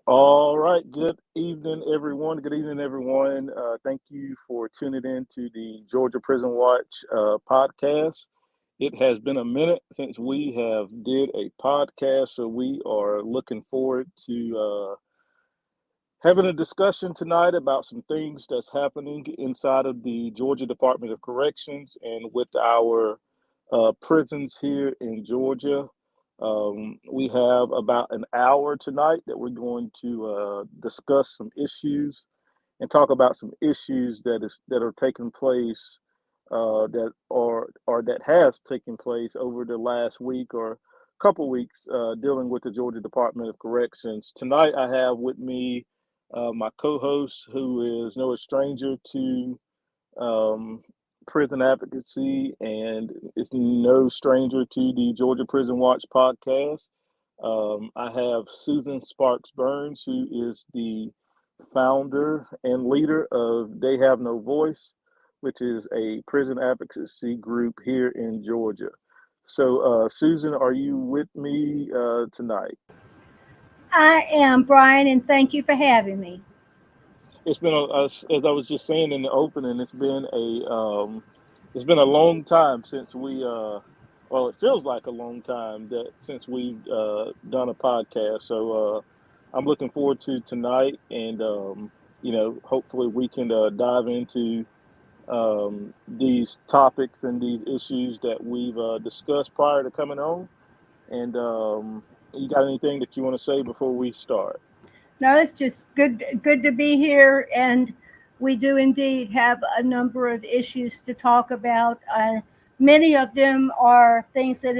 All right. Good evening, everyone. Good evening, everyone. Thank you for tuning in to the Georgia Prison Watch podcast. It has been a minute since we have did a podcast, so we are looking forward to having a discussion tonight about some things that's happening inside of the Georgia Department of Corrections and with our prisons here in Georgia. We have about an hour tonight that we're going to discuss some issues and talk about some issues that are taking place that are or that has taken place over the last week or couple weeks dealing with the Georgia Department of Corrections. Tonight, I have with me my co-host, who is no stranger to um, prison advocacy and is no stranger to the Georgia Prison Watch podcast. I have Susan Sparks Burns, who is the founder and leader of They Have No Voice, which is a prison advocacy group here in Georgia. So, Susan, are you with me tonight? I am, Brian, and thank you for having me. It's been as I was just saying in the opening, it's been a long time since it feels like a long time that since we've done a podcast. So I'm looking forward to tonight, and hopefully we can dive into these topics and these issues that we've discussed prior to coming on. And you got anything that you want to say before we start? No, it's just good to be here, and we do indeed have a number of issues to talk about. Many of them are things that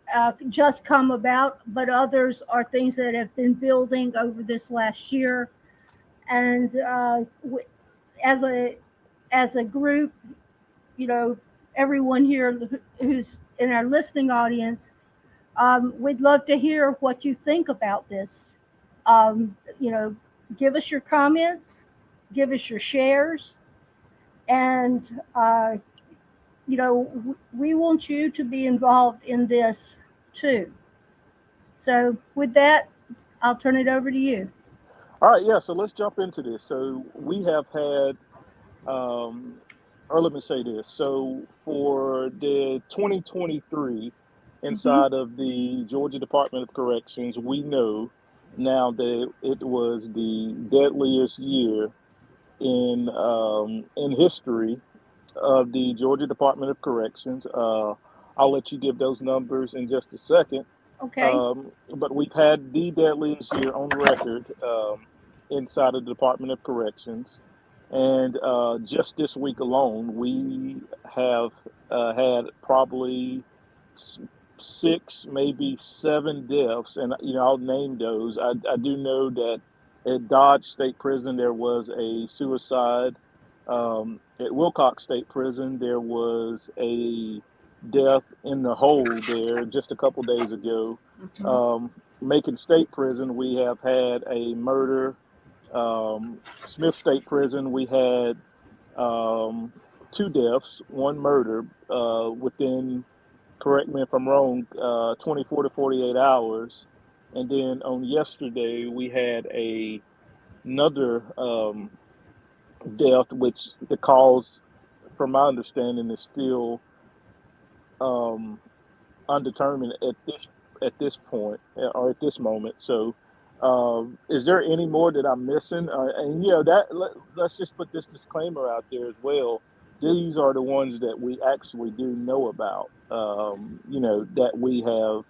have just come about, but others are things that have been building over this last year. And as a as a group, you know, everyone here who's in our listening audience, we'd love to hear what you think about this. You know, give us your comments, give us your shares, and we want you to be involved in this too. So, with that, I'll turn it over to you. All right, yeah. So let's jump into this. So we have had or let me say this. So for the 2023 Hmm. inside of the Georgia Department of Corrections, we know now that it was the deadliest year in history of the Georgia Department of Corrections. I'll let you give those numbers in just a second. Okay. But we've had the deadliest year on record inside of the Department of Corrections. And just this week alone, we have had probably s- six, maybe seven deaths. And, I'll name those. I do know that at Dodge State Prison, there was a suicide. At Wilcox State Prison, there was a death in the hole there just a couple days ago. Mhm. Um, Macon State Prison, we have had a murder. Smith State Prison, we had two deaths, one murder within, correct me if I'm wrong, 24 to 48 hours. And then on yesterday, we had another death, which the cause, from my understanding, is still um, undetermined at this point or at this moment. So, is there any more that I'm missing? And let's just put this disclaimer out there as well. These are the ones that we actually do know about. That we have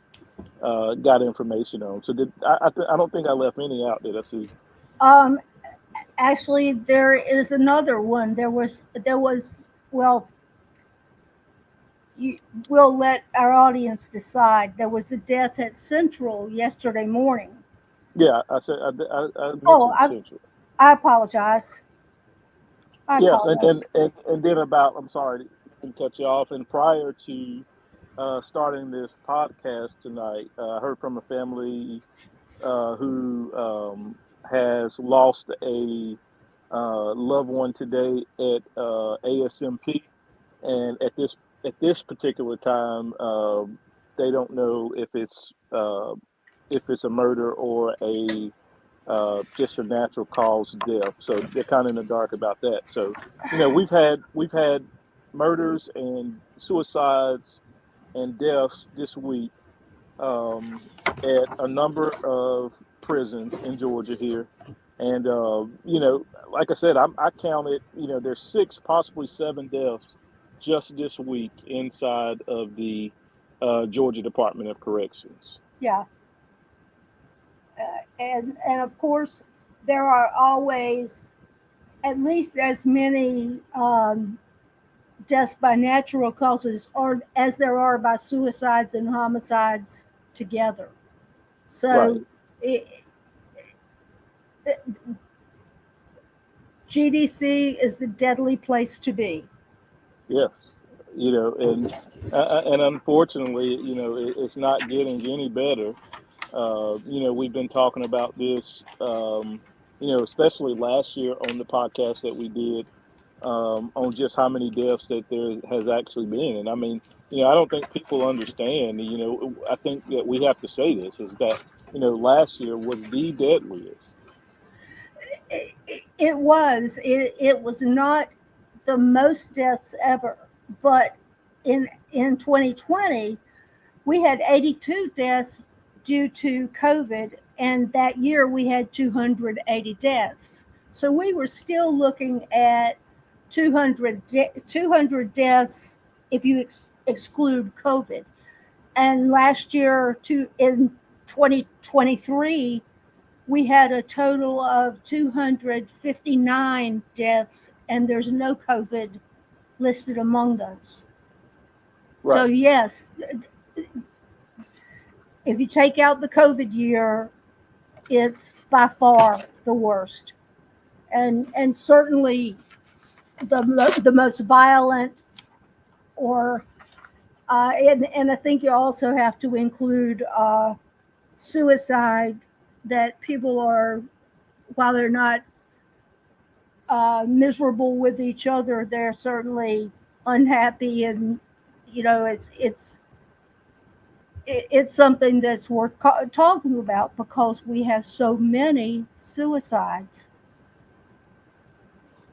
got information on. So I don't think I left any out, did I, Susan? Um, Actually, there is another one. Well, you, we'll let our audience decide. There was a death at Central yesterday morning. Yeah, I said I Oh, mentioned Central. I apologize. I Yes, and apologize. and and, and then about, I'm sorry to cut you off. And prior to starting this podcast tonight, I heard from a family who has lost a loved one today at ASMP, and at this particular time, they don't know if it's if it's a murder or a just a natural cause death. So they're kind of in the dark about that. So we've had murders and suicides and deaths this week at a number of prisons in Georgia here. And like I said, I counted. There's six, possibly seven deaths just this week inside of the Georgia Department of Corrections. Yeah. And of course, there are always at least as many deaths by natural causes or as there are by suicides and homicides together. Right. So GDC is the deadly place to be. Yes. And unfortunately, it's not getting any better. We've been talking about this, especially last year on the podcast that we did on just how many deaths that there has actually been. And I mean, I don't think people understand. I think that we have to say this is that last year was the deadliest. It was. It was not the most deaths ever, but in 2020 we had 82 deaths due to COVID, and that year we had 280 deaths. So we were still looking at 200 deaths if you exclude COVID. And last year, in 2023, we had a total of 259 deaths, and there's no COVID listed among those. Right. So yes, if you take out the COVID year, it's by far the worst, and certainly the most violent, or and I think you also have to include suicide, that people are, while they're not miserable with each other, they're certainly unhappy, and it's something that's worth talking about because we have so many suicides.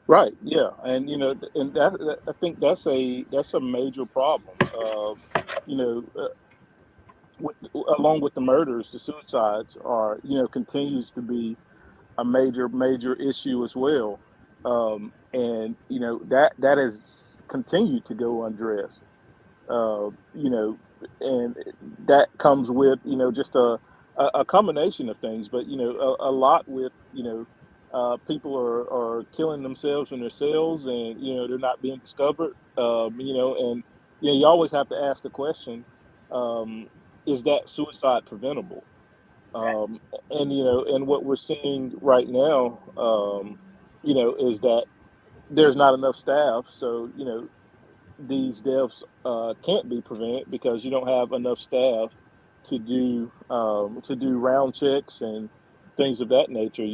Right. Yeah. And and I think that's a major problem. You know, along with the murders, the suicides are continues to be a major issue as well. And that has continued to go undressed. Uh, you know, and that comes with just a combination of things, but a lot with people are killing themselves in their cells, and they're not being discovered. And you always have to ask the question: is that suicide preventable? Um, and what we're seeing right now, is that there's not enough staff. So these deaths can't be prevented because you don't have enough staff to do round checks and things of that nature.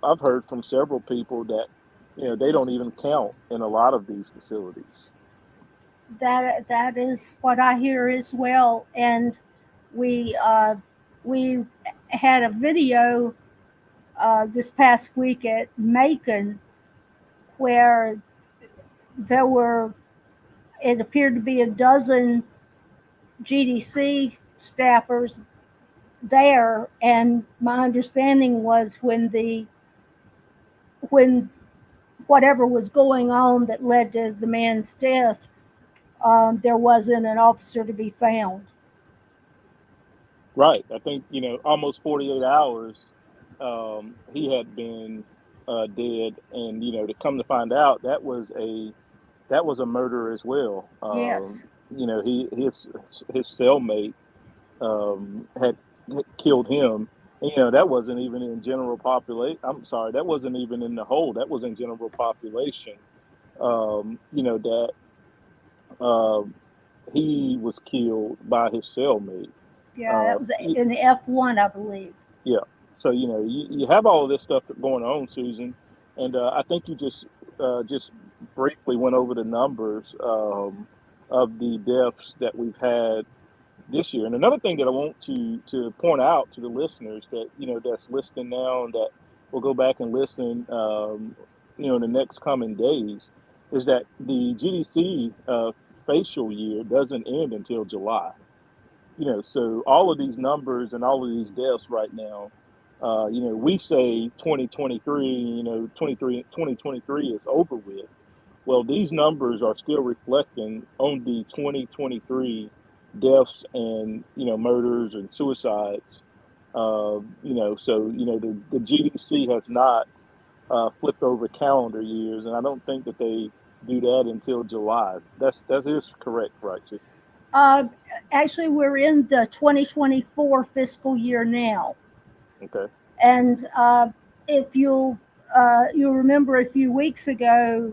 I've heard from several people that they don't even count in a lot of these facilities. That is what I hear as well. And we had a video this past week at Macon where there were, it appeared to be a dozen GDC staffers there, and my understanding was when whatever was going on that led to the man's death, there wasn't an officer to be found. Right. I think almost 48 hours he had been dead, and to come to find out that was a murder as well. Yes. He his cellmate had killed him. And, that wasn't even in general population. I'm sorry, that wasn't even in the whole. That was in general population. That um, he was killed by his cellmate. Yeah, Uh, that was in F1, I believe. yeah. So you have all of this stuff going on, Susan, and I think you just briefly went over the numbers of the deaths that we've had this year. And another thing that I want to point out to the listeners that that's listening now and that will go back and listen, in the next coming days, is that the GDC facial year doesn't end until July. So all of these numbers and all of these deaths right now, we say 2023, 2023 is over with. Well, these numbers are still reflecting on the 2023 deaths and, murders and suicides. The GDC has not flipped over calendar years, and I don't think that they do that until July. That is correct, right, Chief? Uh, Actually, we're in the 2024 fiscal year now. Okay. And if you'll remember a few weeks ago,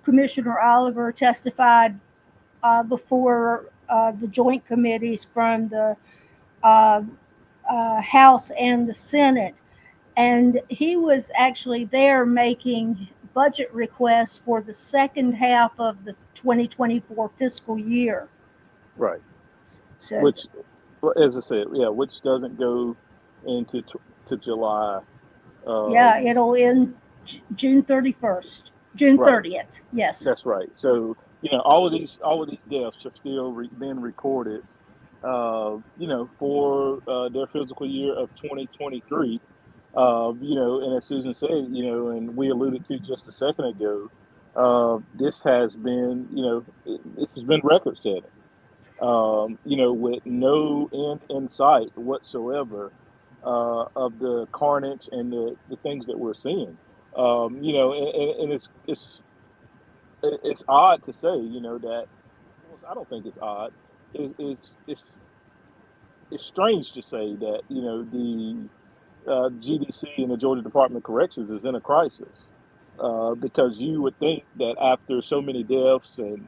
Commissioner Oliver testified before the joint committees from the uh, House and the Senate, and he was actually there making budget requests for the second half of the 2024 fiscal year. Right. So, Which, well, as I said, yeah, which doesn't go into to July. yeah, it'll end June 31st, June Right. 30th. Yes. That's right. So all of these deaths are still being recorded. For their physical year of 2023. And as Susan said, and we alluded to just a second ago, this has been, this has been record setting. With no end in sight whatsoever of the carnage and the things that we're seeing. And it's odd to say, that. Well, I don't think it's odd. It's strange to say that the GDC and the Georgia Department of Corrections is in a crisis, because you would think that after so many deaths and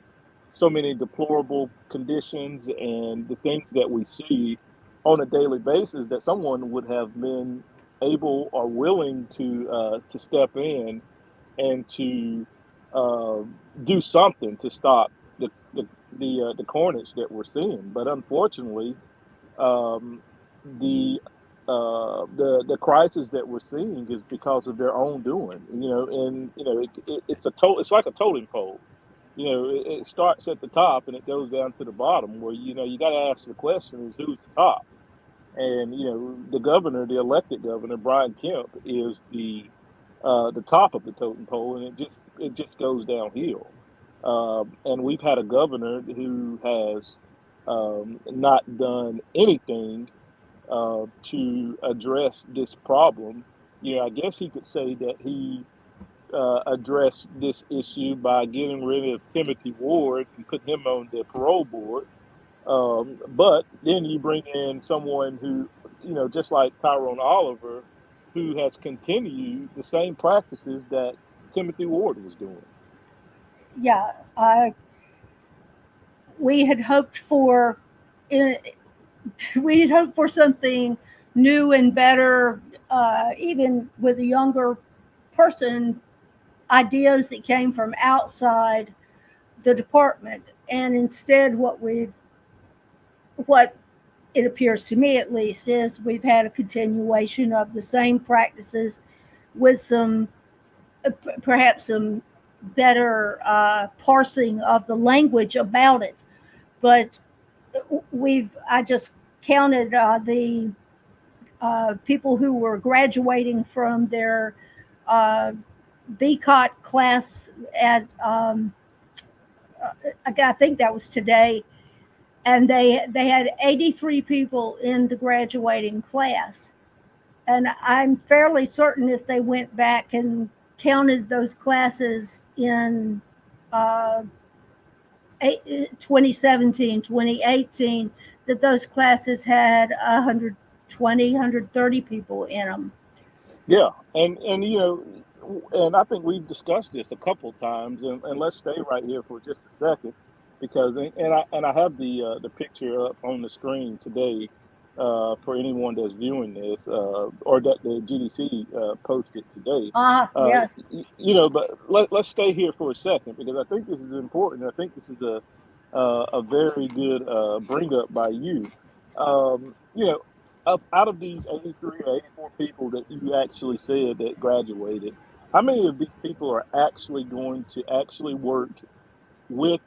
so many deplorable conditions and the things that we see on a daily basis, that someone would have been able or willing to step in and to uh, do something to stop the carnage that we're seeing. But unfortunately, um, the the crisis that we're seeing is because of their own doing. And it's like a totem pole. It starts at the top and it goes down to the bottom. Where you got to ask the question is who's the top. And the governor, the elected governor, Brian Kemp, is the top of the totem pole, and it just goes downhill. And we've had a governor who has not done anything to address this problem. I guess he could say that he addressed this issue by getting rid of Timothy Ward and putting him on the parole board. But then you bring in someone who, just like Tyrone Oliver, who has continued the same practices that Timothy Ward was doing. Yeah. We had hoped for uh, we had hoped for something new and better, even with a younger person, ideas that came from outside the department. And instead, what it appears to me at least is we've had a continuation of the same practices with some perhaps some better parsing of the language about it. But I just counted the people who were graduating from their uh, BCOT class at, I think that was today, and they had 83 people in the graduating class. And I'm fairly certain if they went back and counted those classes in uh, 2017, 2018, that those classes had 120, 130 people in them. Yeah, and I think we've discussed this a couple of times, and let's stay right here for just a second, because and I have the picture up on the screen today for anyone that's viewing this, or that the GDC posted today. Uh, Yeah. but let's stay here for a second, because I think this is important. I think this is a very good bring up by you. You know, out of these 83 or 84 people that you actually said that graduated, how many of these people are actually going to actually work with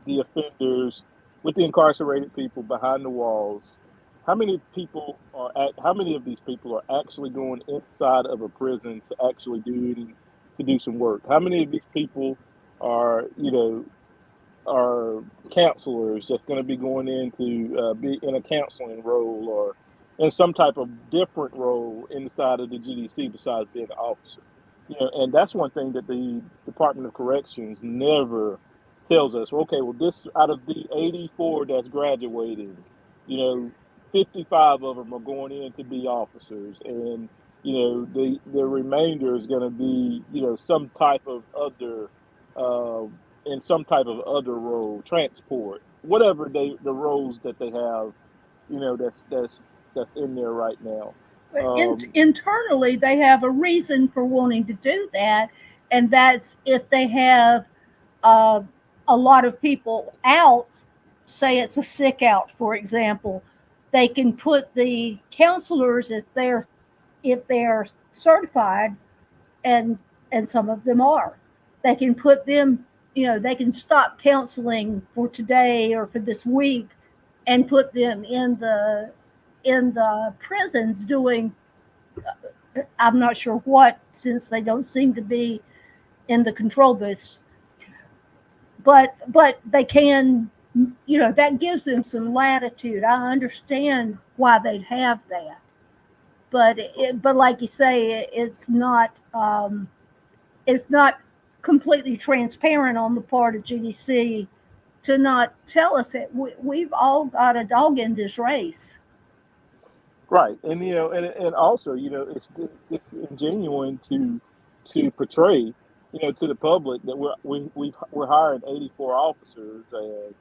the offenders, with the incarcerated people behind the walls? How many of these people are actually going inside of a prison to actually to do some work? How many of these people are, are counselors that's going to be going in to be in a counseling role or in some type of different role inside of the GDC besides being an officer? And that's one thing that the Department of Corrections never tells us. Okay, well, this out of the 84 that's graduating, you know, 55 of them are going in to be officers, and the remainder is going to be some type of other uh, in some type of other role, transport, whatever the roles that they have, that's in there right now. But Um, internally, they have a reason for wanting to do that, and that's if they have uh, a lot of people out, say it's a sick out, for example, they can put the counselors, if they're certified, and some of them are, they can put them, they can stop counseling for today or for this week and put them in the prisons doing, I'm not sure what, since they don't seem to be in the control booths, but they can, that gives them some latitude. I understand why they'd have that, but like you say, it's not completely transparent on the part of GDC to not tell us that we've all got a dog in this race. right, and and also, it's disingenuous to portray, to the public that we're hiring 84 officers, and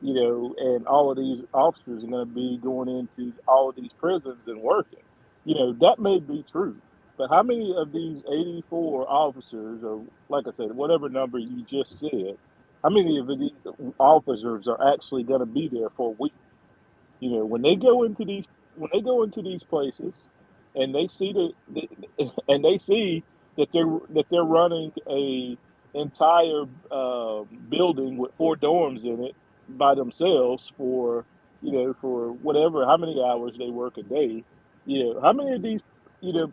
and all of these officers are going to be going into all of these prisons and working. That may be true, but how many of these 84 officers, or like I said, whatever number you just said, how many of these officers are actually going to be there for a week? When they go into these places, and they see and they see that they're running a entire building with four dorms in it by themselves for for whatever, how many hours they work a day. How many of these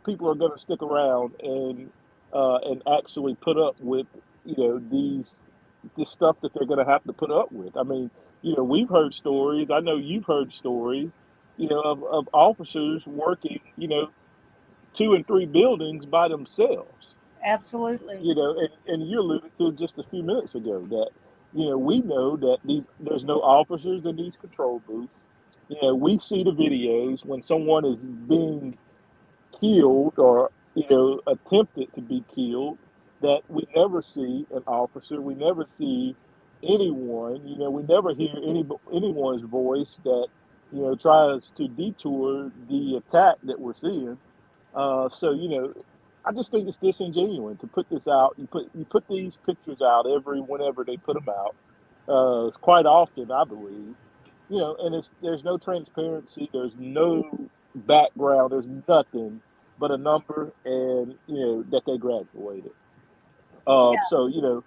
people are going to stick around and actually put up with these this stuff that they're going to have to put up with? I mean, we've heard stories. I know you've heard stories, of officers working, two and three buildings by themselves. Absolutely. And you alluded to just a few minutes ago that, we know that there's no officers in these control booths. We see the videos when someone is being killed or attempted to be killed, that we never see an officer, we never see anyone, we never hear anyone's voice that tries to detour the attack that we're seeing. So I just think it's disingenuous to put this out. You put these pictures out every whenever they put them out. Quite often, I believe, and there's no transparency. There's no background. There's nothing but a number, and that they graduated. Yeah. So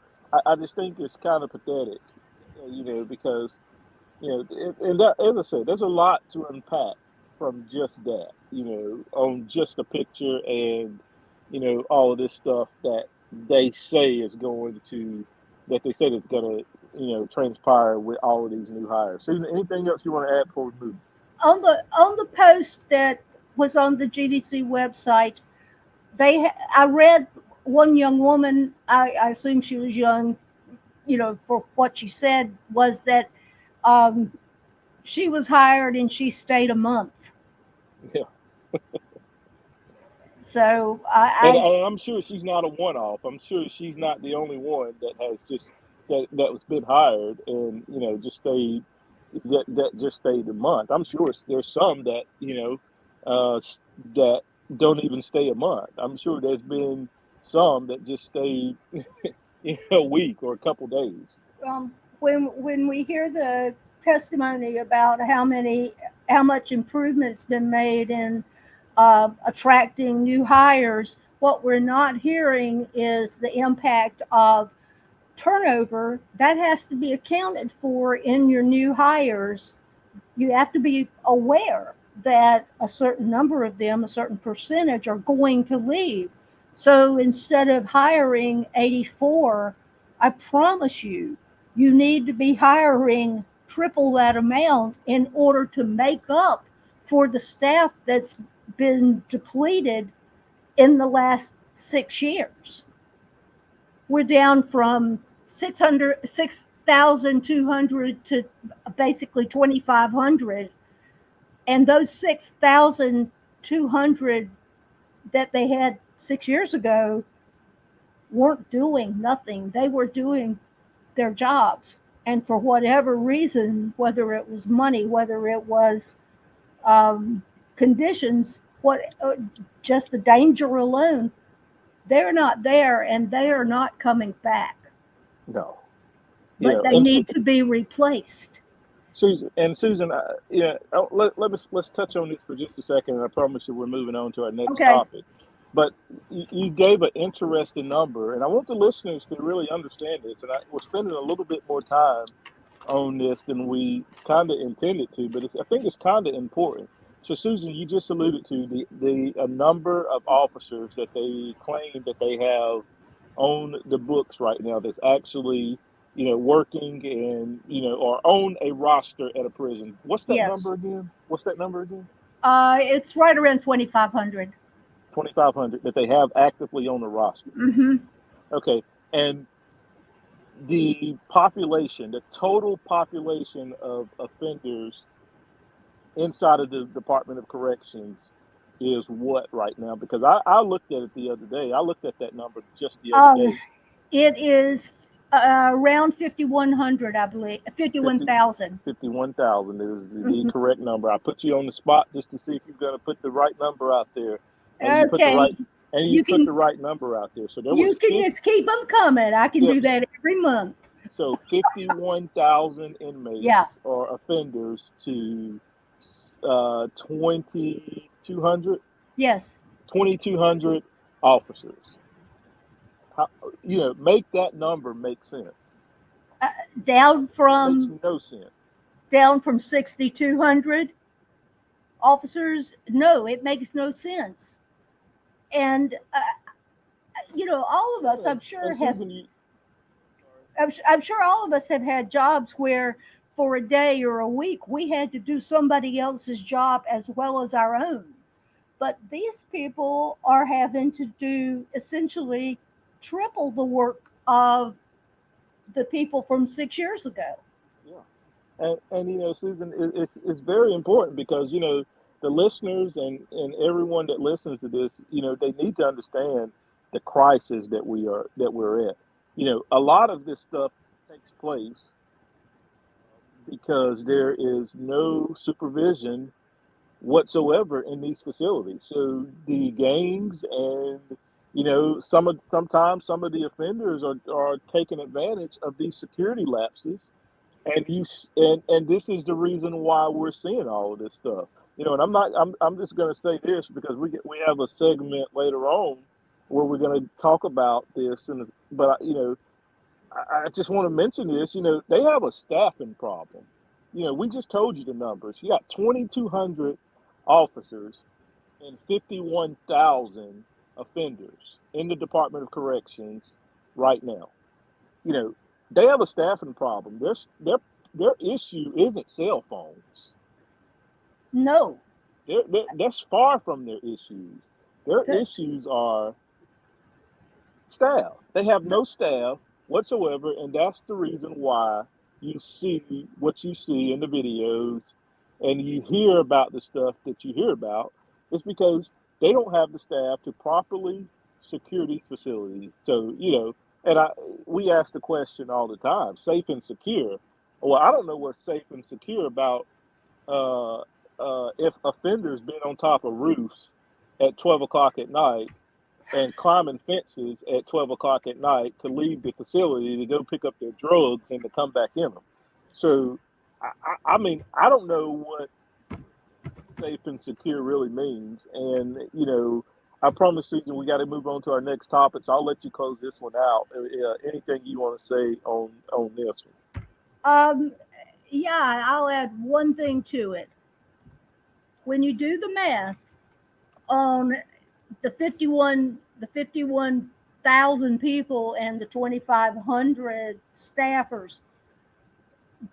I just think it's kind of pathetic, because and that, as I said, there's a lot to unpack from just that, on just a picture, and all of this stuff they say is going to that they said it's going to transpire with all of these new hires. Susan, anything else you want to add before we move? On the post that was on the GDC website, I read one young woman. I assume she was young. For what she said was that um, she was hired and she stayed a month. Yeah, So and I'm sure she's not a one-off. I'm sure she's not the only one that has just that was been hired and just stayed that just stayed a month. I'm sure there's some that that don't even stay a month. I'm sure there's been some that just stayed a week or a couple days. when we hear the testimony about how much improvement's been made in attracting new hires, what we're not hearing is the impact of turnover that has to be accounted for in your new hires. You have to be aware that a certain number of them, a certain percentage, are going to leave. So instead of hiring 84, I promise you, you need to be hiring triple that amount in order to make up for the staff that's been depleted in the last 6 years. We're down from 6,200 to basically 2,500. And those 6,200 that they had 6 years ago weren't doing nothing. They were doing their jobs. And for whatever reason, whether it was money, whether it was conditions, just the danger alone, they're not there and they are not coming back. No. But they need to be replaced. Susan, let's touch on this for just a second, and I promise you we're moving on to our next topic. But you gave an interesting number, and I want the listeners to really understand this. And we're spending a little bit more time on this than we kind of intended to, but I think it's kind of important. So, Susan, you just alluded to the number of officers that they claim that they have on the books right now that's actually, working and, or on a roster at a prison. What's that number again? It's right around 2,500. 2,500 that they have actively on the roster. Mm-hmm. Okay. And the population, the total population of offenders inside of the Department of Corrections is what right now? Because I looked at it the other day. I looked at that number just the other day. It is around 5,100, I believe. 51,000. 51,000 is the correct number. I put you on the spot just to see if you're going to put the right number out there. And you put the right number out there. So you can just keep them coming. I can do that every month. So 51,000 inmates or offenders to 2,200. Yes. 2,200 officers. Make that number make sense. Down from makes no sense. Down from 6,200 officers. No, it makes no sense. And all of us, I'm sure, I'm sure all of us have had jobs where for a day or a week we had to do somebody else's job as well as our own. But these people are having to do essentially triple the work of the people from 6 years ago. Yeah. And Susan, it's very important because, the listeners and everyone that listens to this, they need to understand the crisis that we're at. A lot of this stuff takes place because there is no supervision whatsoever in these facilities. So the gangs and sometimes some of the offenders are taking advantage of these security lapses, and this is the reason why we're seeing all of this stuff. And I'm just going to say this because we have a segment later on where we're going to talk about this, but I just want to mention this. They have a staffing problem. We just told you the numbers. You got 2,200 officers and 51,000 offenders in the Department of Corrections right now. They have a staffing problem. Their issue isn't cell phones. No. That's far from their issues. Their issues are staff. They have no staff whatsoever, and that's the reason why you see what you see in the videos and you hear about the stuff that you hear about. It's because they don't have the staff to properly secure these facilities. So, and we ask the question all the time, safe and secure. Well, I don't know what's safe and secure about if offenders been on top of roofs at 12 o'clock at night and climbing fences at 12 o'clock at night to leave the facility to go pick up their drugs and to come back in them. So, I mean, I don't know what safe and secure really means. And, I promise, Susan, we got to move on to our next topic. So I'll let you close this one out. Anything you want to say on this one? Um, yeah, I'll add one thing to it. When you do the math on the 51,000 people and the 2,500 staffers,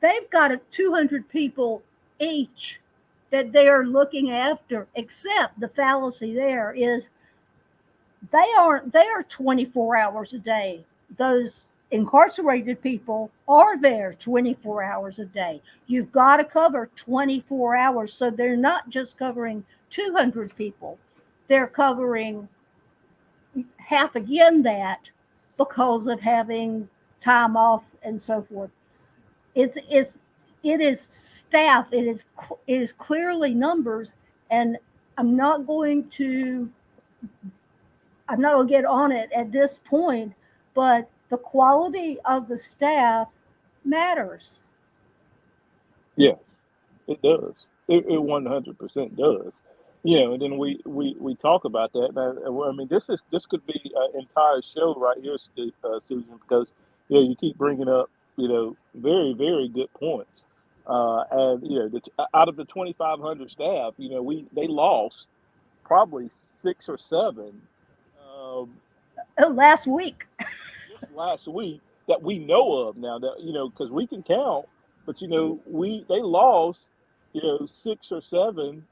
they've got 200 people each that they are looking after. Except the fallacy there is they aren't there 24 hours a day. Those incarcerated people are there 24 hours a day. You've got to cover 24 hours. So they're not just covering 200 people, they're covering half again that because of having time off and so forth. It is staff. It is clearly numbers, and I'm not going to I'm not going to get on it at this point, but the quality of the staff matters. Yeah, it does. It 100% does. And then we talk about that. I mean, this could be an entire show right here, Susan, because you keep bringing up very very good points. And out of the 2,500 staff, they lost probably six or seven um, Last week. just last week that we know of now. That because we can count, but they lost six or seven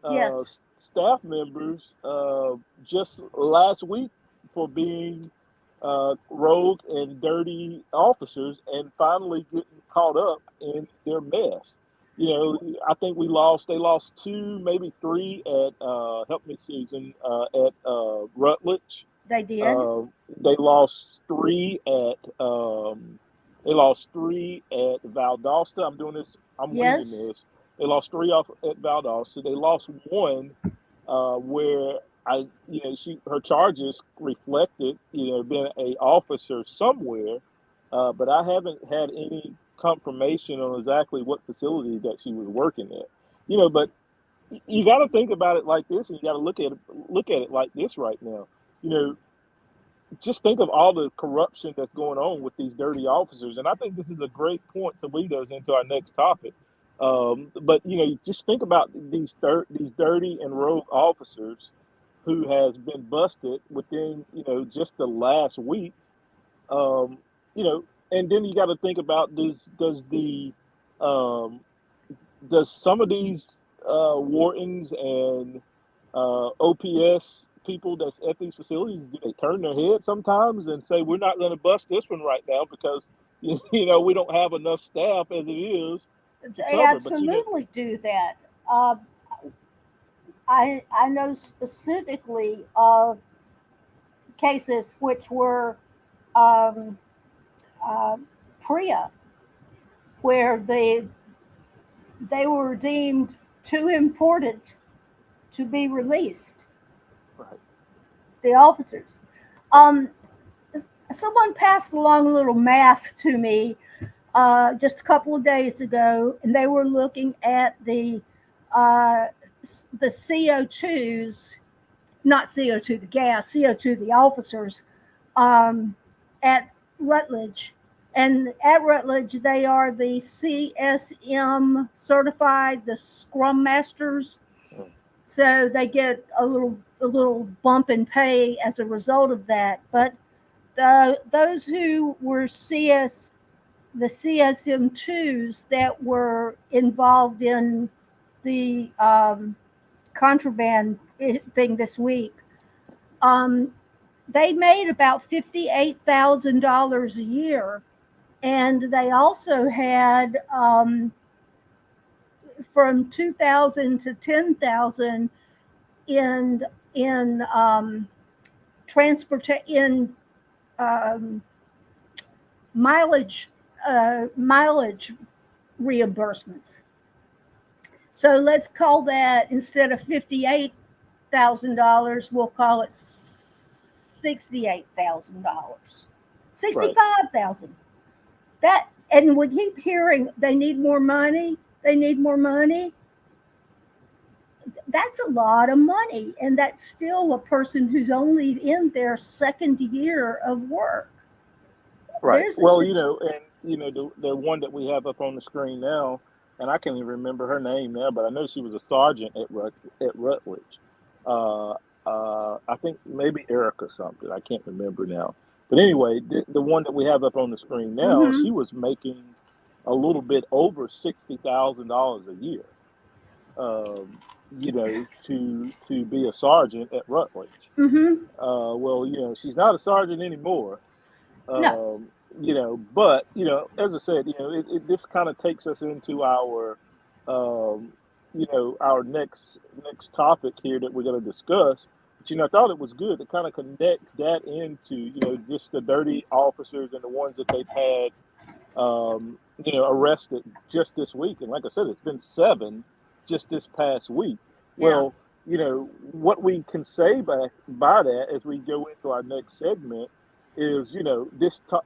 Yes. staff members just last week for being rogue and dirty officers and finally getting caught up in their mess. I think they lost two, maybe three at, help me, Susan, at Rutledge. They did. Uh, they lost they lost three at Valdosta. I'm reading Yes. this. They lost three off at Valdosta. They lost one where her charges reflected, being a officer somewhere, but I haven't had any confirmation on exactly what facility that she was working at. But you got to think about it like this, and you got to look at it like this right now. You know, just think of all the corruption that's going on with these dirty officers, and I think this is a great point to lead us into our next topic. But just think about these dirty and rogue officers who has been busted within just the last week. Um, you know, and then you got to think about um, does some of these wardens and OPS people that's at these facilities, do they turn their head sometimes and say, we're not going to bust this one right now because we don't have enough staff as it is to They cover. But absolutely do that. Uh, I know specifically of cases which were um, uh, PREA, where they were deemed too important to be released. right, The officers. Um, Someone passed along a little math to me just a couple of days ago, and they were looking at uh, the CO2s, not CO2 the gas, CO2 the officers at Rutledge. And at Rutledge, they are the CSM certified, the Scrum Masters. right, So they get a little bump in pay as a result of that. But those who were the CSM2s that were involved in the contraband thing this week, um, they made about $58,000 a year, and they also had from 2,000 to 10,000 in transport in um, mileage mileage reimbursements. So let's call that, instead of $58,000, we'll call it $68,000, Right. 65,000. That, and we keep hearing they need more money. They need more money. That's a lot of money, and that's still a person who's only in their second year of work. Right. There's a Well, and the one that we have up on the screen now, and I can't even remember her name now, but I know she was a sergeant at Rutledge. Uh, I think maybe Erica something. I can't remember now. But anyway, the one that we have up on the screen now, mm-hmm, she was making a little bit over $60,000 a year. To be a sergeant at Rutledge. mm-hmm. Well, she's not a sergeant anymore. No, But as I said, this kind of takes us into um, our next topic here that we're going to discuss. But I thought it was good to kind of connect that into just the dirty officers and the ones that they've had arrested just this week. And like I said, it's been 7 just this past week. yeah, Well, what we can say by that as we go into our next segment is,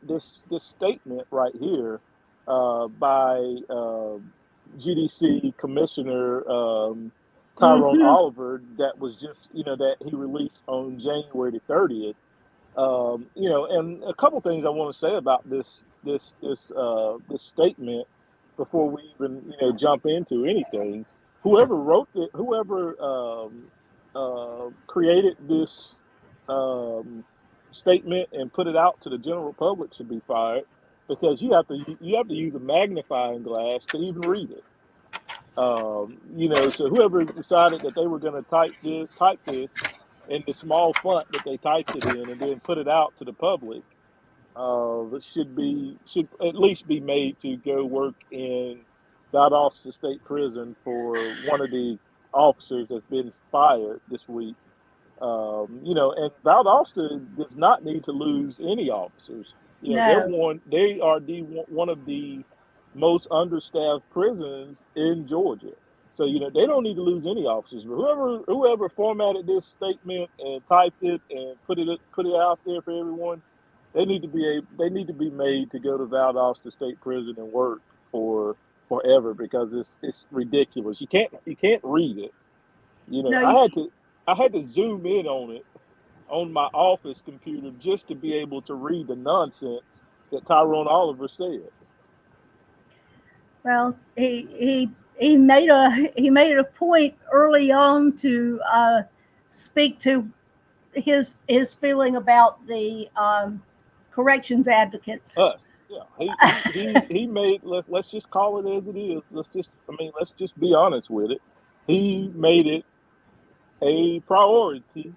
this statement right here by GDC Commissioner Tyrone mm-hmm. Oliver that was just, that he released on January the 30th. And a couple things I want to say about this statement before we even jump into anything. Whoever wrote it, whoever created this um, statement and put it out to the general public should be fired because you have to use a magnifying glass to even read it. So whoever decided that they were going to type this in the small font that they typed it in and then put it out to the public, should at least be made to go work in Valdosta State Prison for one of the officers that's been fired this week. And Valdosta does not need to lose any officers. No, They are one of the most understaffed prisons in Georgia. So they don't need to lose any officers. But whoever formatted this statement and typed it and put it out there for everyone, they need to be made to go to Valdosta State Prison and work for forever because it's ridiculous. You can't read it. no, I had to zoom in on it on my office computer just to be able to read the nonsense that Tyrone Oliver said. well, he made a point early on to speak to his feeling about the corrections advocates. Us, yeah. He made let's just call it as it is. Let's just be honest with it. He made it a priority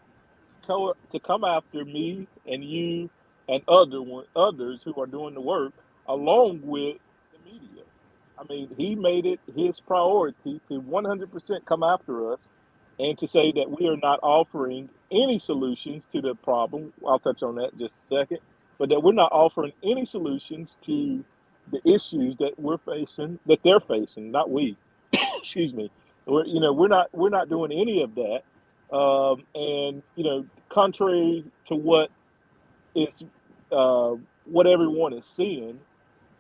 to come after me and you and others who are doing the work along with the media. He made it his priority to 100% come after us and to say that we are not offering any solutions to the problem. I'll touch on that in just a second, but that we're not offering any solutions to the issues that they're facing, not we. Excuse me. We're not doing any of that. And contrary to is what everyone is seeing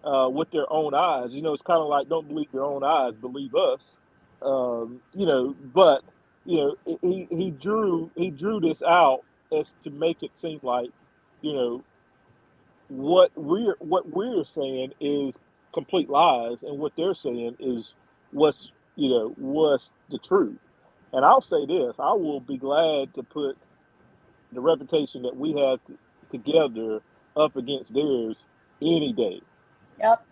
with their own eyes. It's kind of like don't believe your own eyes, believe us. But he drew this out as to make it seem like you know what we're saying is complete lies, and what they're saying is what's the truth. And I'll say this: I will be glad to put the reputation that we have together up against theirs any day. Yep.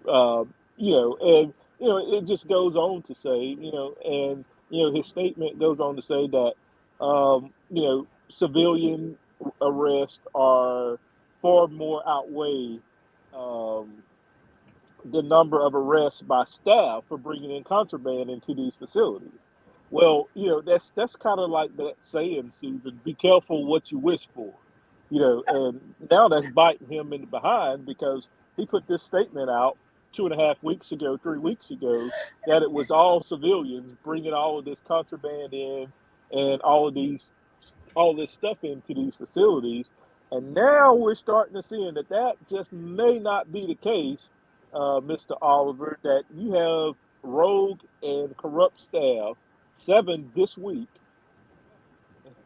And it just goes on to say, and his statement goes on to say that civilian arrests are far more outweigh um, the number of arrests by staff for bringing in contraband into these facilities. Well, that's kind of like that saying, Susan, be careful what you wish for. And now that's biting him in the behind because he put this statement out 2.5 weeks ago, 3 weeks ago, that it was all civilians bringing all of this contraband in and all of these all this stuff into these facilities. And now we're starting to see that just may not be the case, Mr. Oliver, that you have rogue and corrupt staff, 7 this week,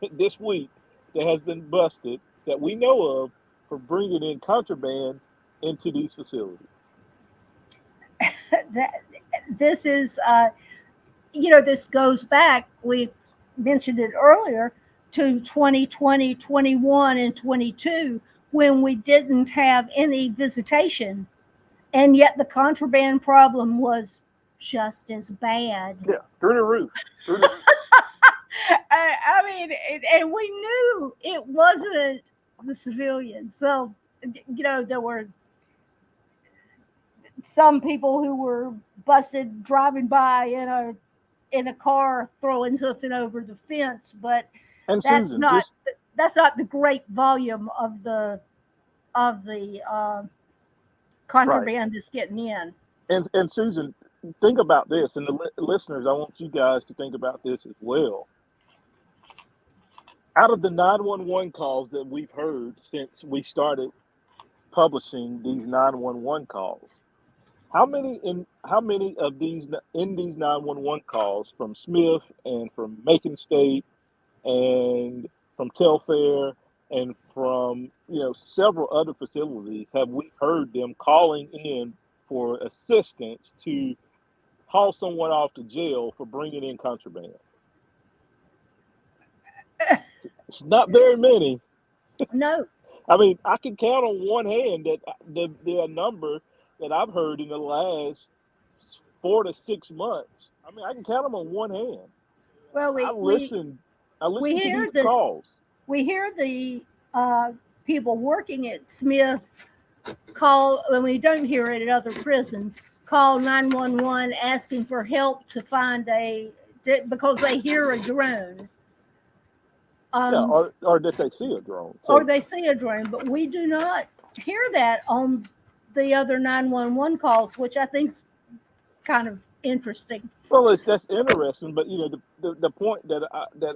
that has been busted that we know of for bringing in contraband into these facilities. This is, this goes back, we mentioned it earlier, to 2020, 21, and 22, when we didn't have any visitation. And yet the contraband problem was just as bad. Yeah, through the roof. I mean, and we knew it wasn't the civilians. So, there were some people who were busted driving by in a car throwing something over the fence, but and that's Susan, that's not the great volume of the contraband that's getting in. And Susan, think about this, and the listeners, I want you guys to think about this as well. Out of the 911 calls that we've heard since we started publishing these 911 calls, how many of these 911 calls from Smith and from Macon State and from Telfair and from several other facilities have we heard them calling in for assistance to haul someone off to jail for bringing in contraband? It's not very many. No. I mean, I can count on one hand that the number that I've heard in the last 4 to 6 months. I mean, I can count them on one hand. Well, I listen to these calls. We hear the people working at Smith call, and we don't hear it at other prisons, call 911 asking for help to find because they hear a drone. Or that they see a drone. Or they see a drone, but we do not hear that on the other 911 calls, which I think's kind of interesting. Well, that's interesting, but the point that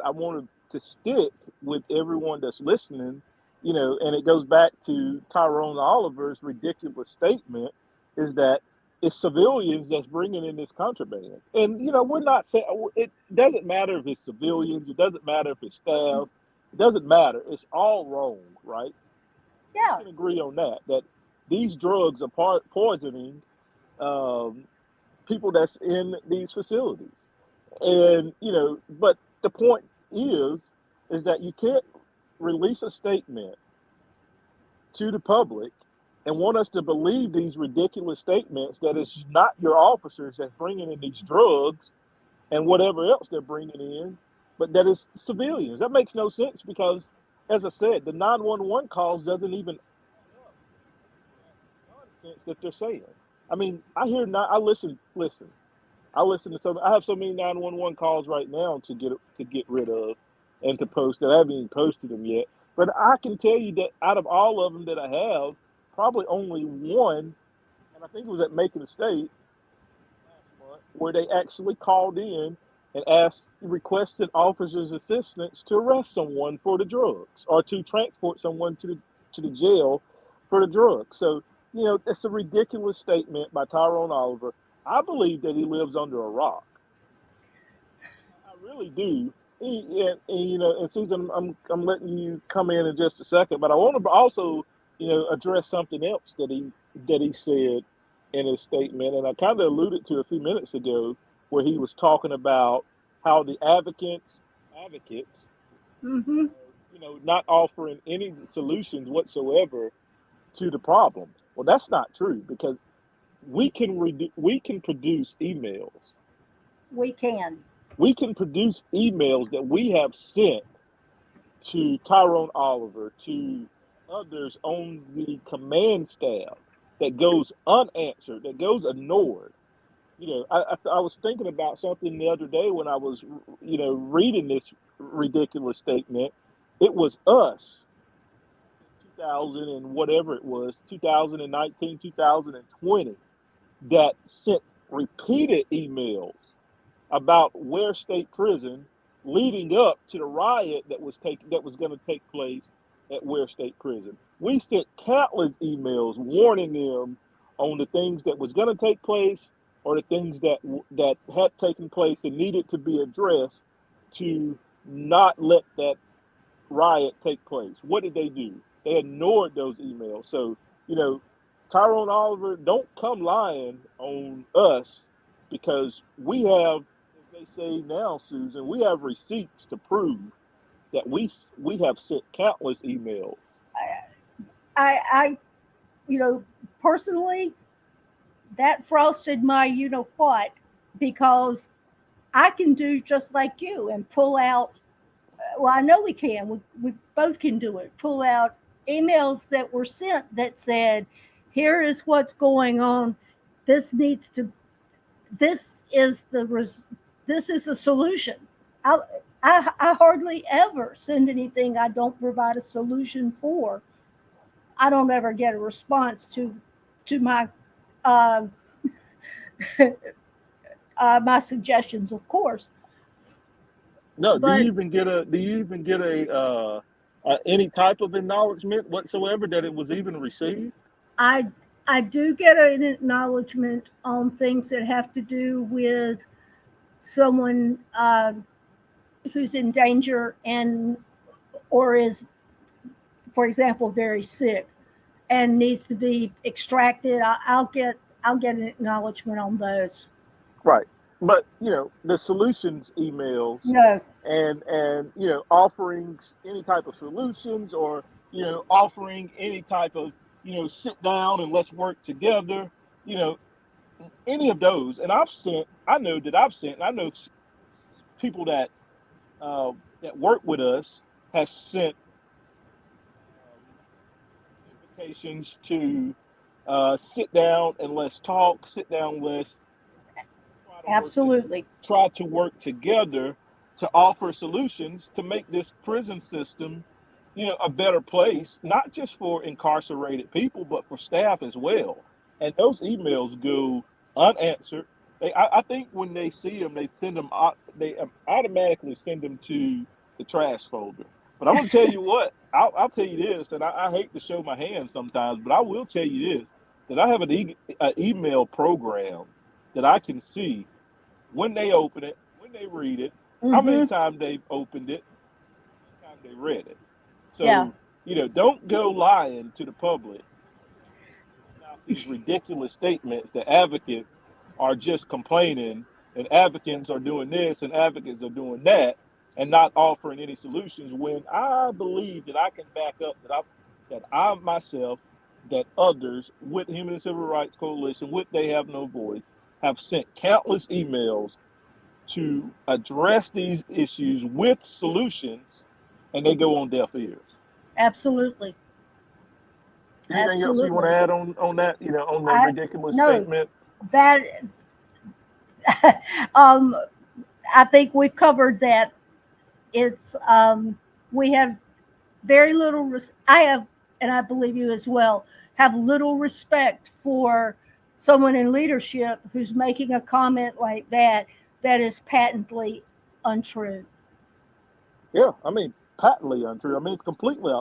I wanted to stick with everyone that's listening, and it goes back to Tyrone Oliver's ridiculous statement, is that it's civilians that's bringing in this contraband. And, we're not saying, it doesn't matter if it's civilians, it doesn't matter if it's staff, it doesn't matter. It's all wrong, right? Yeah. We can agree on that these drugs are poisoning people that's in these facilities. And, but the point is that you can't release a statement to the public and want us to believe these ridiculous statements that it's not your officers that's bringing in these drugs and whatever else they're bringing in, but that it's civilians. That makes no sense because, as I said, the 911 calls doesn't even nonsense that they're saying. I mean, I listen to some. I have so many 911 calls right now to get rid of and to post that I haven't even posted them yet. But I can tell you that out of all of them that I have, probably only one, and I think it was at Macon State last month, where they actually called in and requested officers' assistance to arrest someone for the drugs or to transport someone to the jail for the drugs. So, it's a ridiculous statement by Tyrone Oliver. I believe that he lives under a rock. I really do. And Susan, I'm letting you come in just a second, but I want to also, address something else that he said in his statement, and I kind of alluded to a few minutes ago, where he was talking about how the advocates, mm-hmm. Not offering any solutions whatsoever to the problem. Well, that's not true because we can produce emails. We can. We can produce emails that we have sent to Tyrone Oliver, to others on the command staff, that goes unanswered, that goes ignored. I was thinking about something the other day when I was, reading this ridiculous statement. It was us, 2000 and whatever it was, 2019, 2020, that sent repeated emails about Ware State Prison leading up to the riot that was going to take place at Ware State Prison. We sent countless emails warning them on the things that was going to take place or the things that had taken place and needed to be addressed to not let that riot take place. What did they do? They ignored those emails. So, Tyrone Oliver, don't come lying on us, because we have, as they say now, Susan, we have receipts to prove that we have sent countless emails. I personally, that frosted my what, because I can do just like you and pull out. Well, I know we can. We both can do it. Pull out emails that were sent that said, "Here is what's going on. This needs to. This is this is a solution." I, I hardly ever send anything I don't provide a solution for. I don't ever get a response to my uh, my suggestions, of course. No, But do you even get any type of acknowledgement whatsoever that it was even received? I I do get an acknowledgement on things that have to do with someone who's in danger and or is, for example, very sick and needs to be extracted. I'll get an acknowledgement on those. Right. But the solutions emails No, and offering any type of solutions, or offering any type of sit down and let's work together, you know any of those. And I know people that work with us has sent invitations to sit down and let's talk, sit down, let's try to absolutely. together to offer solutions to make this prison system, a better place, not just for incarcerated people, but for staff as well. And those emails go unanswered. I think when they see them, they automatically send them to the trash folder. But I'm going to tell you what, I'll tell you this, and I hate to show my hand sometimes, but I will tell you this, that I have an email program that I can see when they open it, when they read it, how many Hmm. times they've opened it, how many times they read it. Yeah, So, don't go lying to the public about these ridiculous statements that advocates are just complaining and advocates are doing this and advocates are doing that and not offering any solutions, when I believe that I can back up that I myself, that others with Human and Civil Rights Coalition, with They Have No Voice, have sent countless emails to address these issues with solutions, and they go on deaf ears. absolutely, Anything else you want to absolutely. add on that? On the I ridiculous no statement? that um, I think we've covered that. It's we have very little. I have, and I believe you as well, have little respect for someone in leadership who's making a comment like that that is patently untrue. Yeah, I mean, patently untrue. I mean,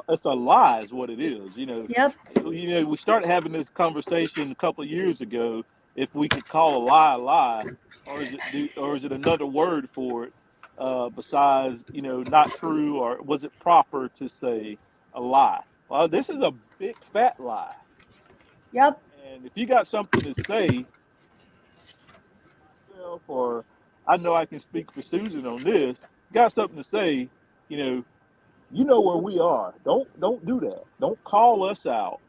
it's a lie, is what it is. Yep. We started having this conversation a couple of years ago. If we could call a lie, or is it another word for it, besides not true, or was it proper to say a lie? Well, this is a big fat lie. Yep. And if you got something to say, myself, or I know I can speak for Susan on this, got something to say, you know, where we are. Don't do that. Don't call us out,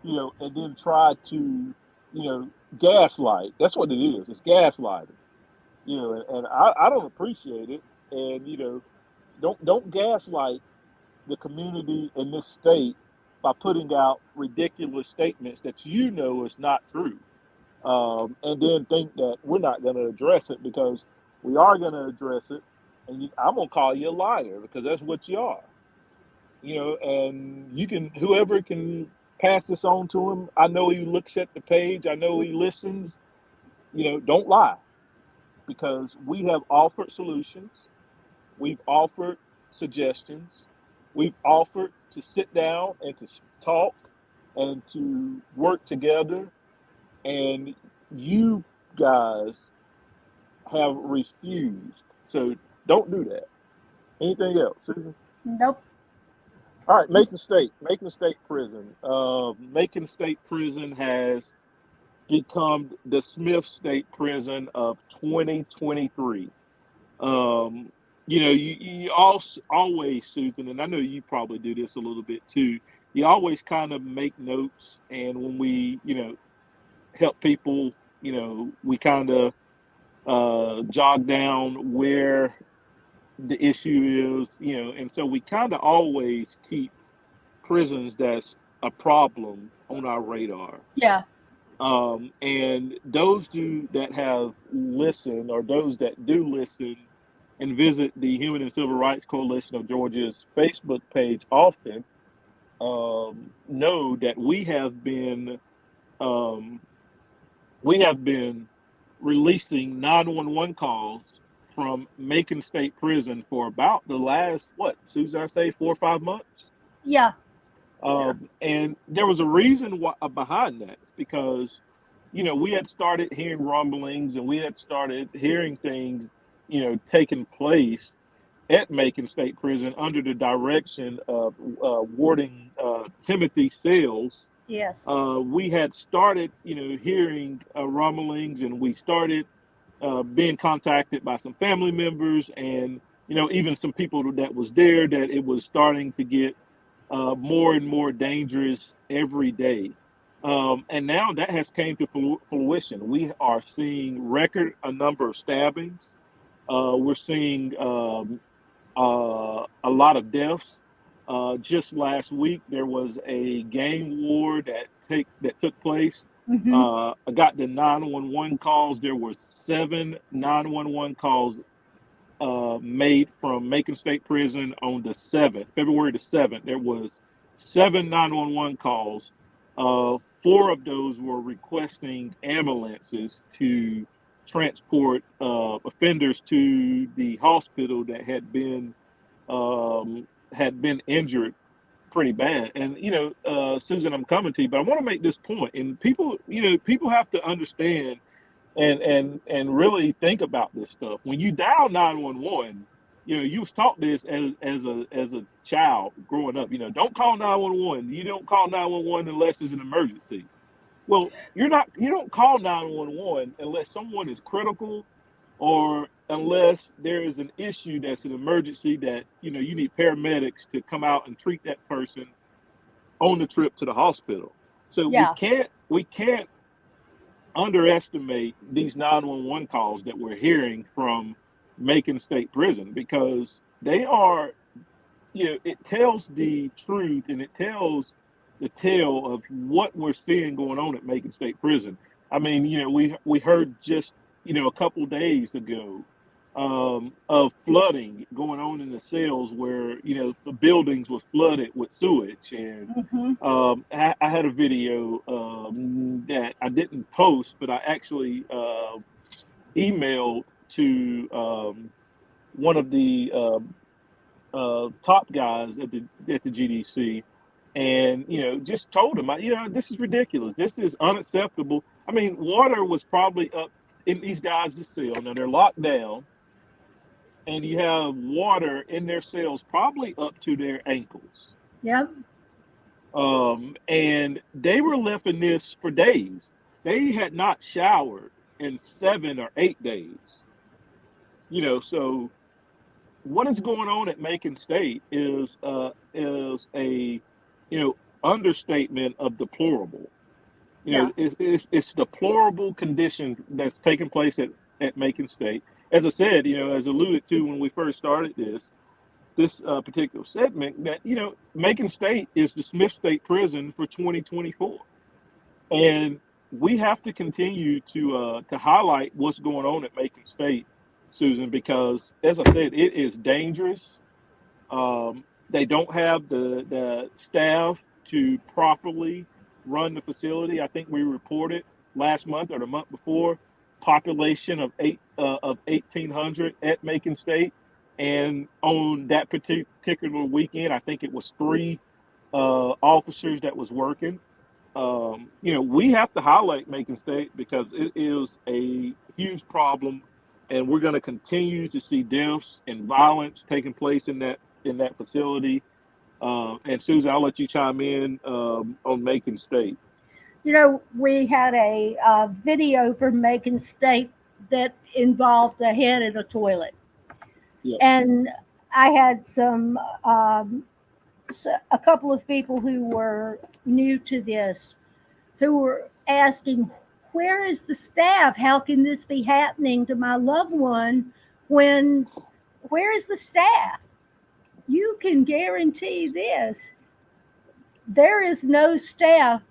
and then try to, gaslight. That's what it is. It's gaslighting. And I don't appreciate it. And don't gaslight the community in this state by putting out ridiculous statements that is not true. And then think that we're not going to address it, because we are going to address it. And I'm going to call you a liar, because that's what you are. And whoever can pass this on to him. I know he looks at the page. I know he listens. Don't lie, because we have offered solutions. We've offered suggestions. We've offered to sit down and to talk and to work together. And you guys have refused. So don't do that. Anything else, Susan? Nope. All right, Macon State Prison. Macon State Prison has become the Smith State Prison of 2023. Um, you also always, Susan, and I know you probably do this a little bit too. You always kind of make notes, and when we, help people, we kind of jog down where the issue is, and so we kind of always keep prisons that's a problem on our radar. Yeah. And those that have listened, or those that do listen and visit the Human and Civil Rights Coalition of Georgia's Facebook page often, know that um, we have been releasing 911 calls from Macon State Prison for about the last, what, Susan, I say 4 or 5 months? Yeah. And there was a reason behind that. It's because, we had started hearing rumblings, and we had started hearing things, taking place at Macon State Prison under the direction of Warden Timothy Sales. Yes. We had started, hearing rumblings, and we started being contacted by some family members, and even some people that was there, that it was starting to get more and more dangerous every day. And now that has came to fruition. We are seeing record a number of stabbings. We're seeing a lot of deaths. Just last week, there was a gang war that took place. Mm-hmm. I got the 911 calls. There were 7 911 calls made from Macon State Prison on the 7th, February the 7th. There was 7 911 calls. 4 of those were requesting ambulances to transport offenders to the hospital that had been injured pretty bad. And Susan, I'm coming to you, but I want to make this point. And people have to understand and really think about this stuff. When you dial 911, you was taught this as a child growing up. Don't call 911. You don't call 911 unless it's an emergency. Well, you don't call 911 unless someone is critical, or unless there is an issue that's an emergency that you need paramedics to come out and treat that person on the trip to the hospital. So Yeah. we can't underestimate these 911 calls that we're hearing from Macon State Prison, because they are, it tells the truth, and it tells the tale of what we're seeing going on at Macon State Prison. I mean, we heard just, a couple days ago of flooding going on in the cells, where, the buildings were flooded with sewage. And Mm-hmm. I had a video that I didn't post, but I actually emailed to one of the top guys at the GDC, and just told him, this is ridiculous. This is unacceptable. I mean, water was probably up in these guys' cell. Now they're locked down, and you have water in their cells probably up to their ankles. Yep. And they were left in this for days. They had not showered in 7 or 8 days. So what is going on at Macon State is a understatement of deplorable. Yeah. It's deplorable condition that's taking place at Macon State. As I said, as alluded to when we first started this particular segment, that Macon State is the Smith State Prison for 2024, and we have to continue to highlight what's going on at Macon State, Susan, because as I said, it is dangerous. They don't have the staff to properly run the facility. I think we reported last month or the month before, population of 1,800 at Macon State. And on that particular weekend, I think it was three officers that was working. We have to highlight Macon State because it is a huge problem, and we're going to continue to see deaths and violence taking place in that facility. And Susan, I'll let you chime in on Macon State. We had a video from Macon State that involved a head in a toilet. Yeah. And I had a couple of people who were new to this who were asking, where is the staff? How can this be happening to my loved one where is the staff? You can guarantee this. There is no staff.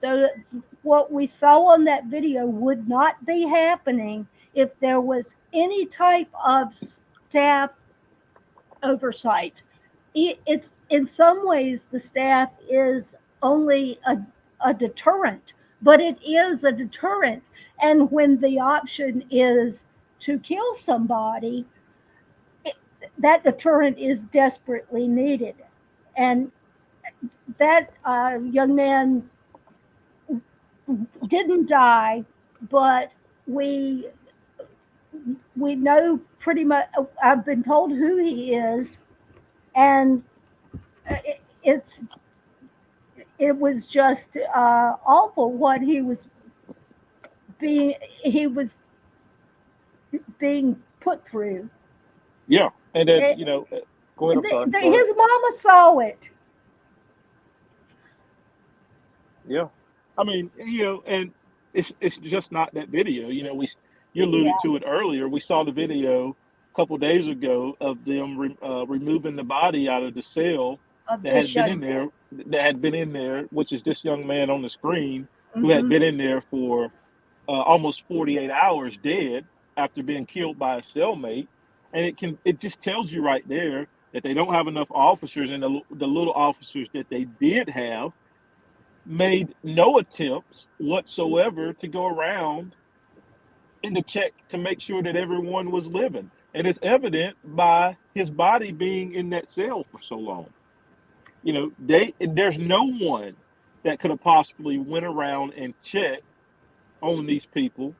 What we saw on that video would not be happening if there was any type of staff oversight. It's in some ways the staff is only a deterrent, but it is a deterrent. And when the option is to kill somebody, that deterrent is desperately needed. And that young man didn't die, but we know pretty much. I've been told who he is, and it was just awful what he was being put through. Yeah, and then go ahead. I'm sorry. His mama saw it. Yeah, I mean, and it's just not that video. You alluded to it earlier. We saw the video a couple days ago of them removing the body out of the cell that had been in there, which is this young man on the screen who had been in there for almost 48 hours dead after being killed by a cellmate. And it just tells you right there that they don't have enough officers, and the little officers that they did have made no attempts whatsoever to go around and to check to make sure that everyone was living. And it's evident by his body being in that cell for so long. There's no one that could have possibly went around and checked on these people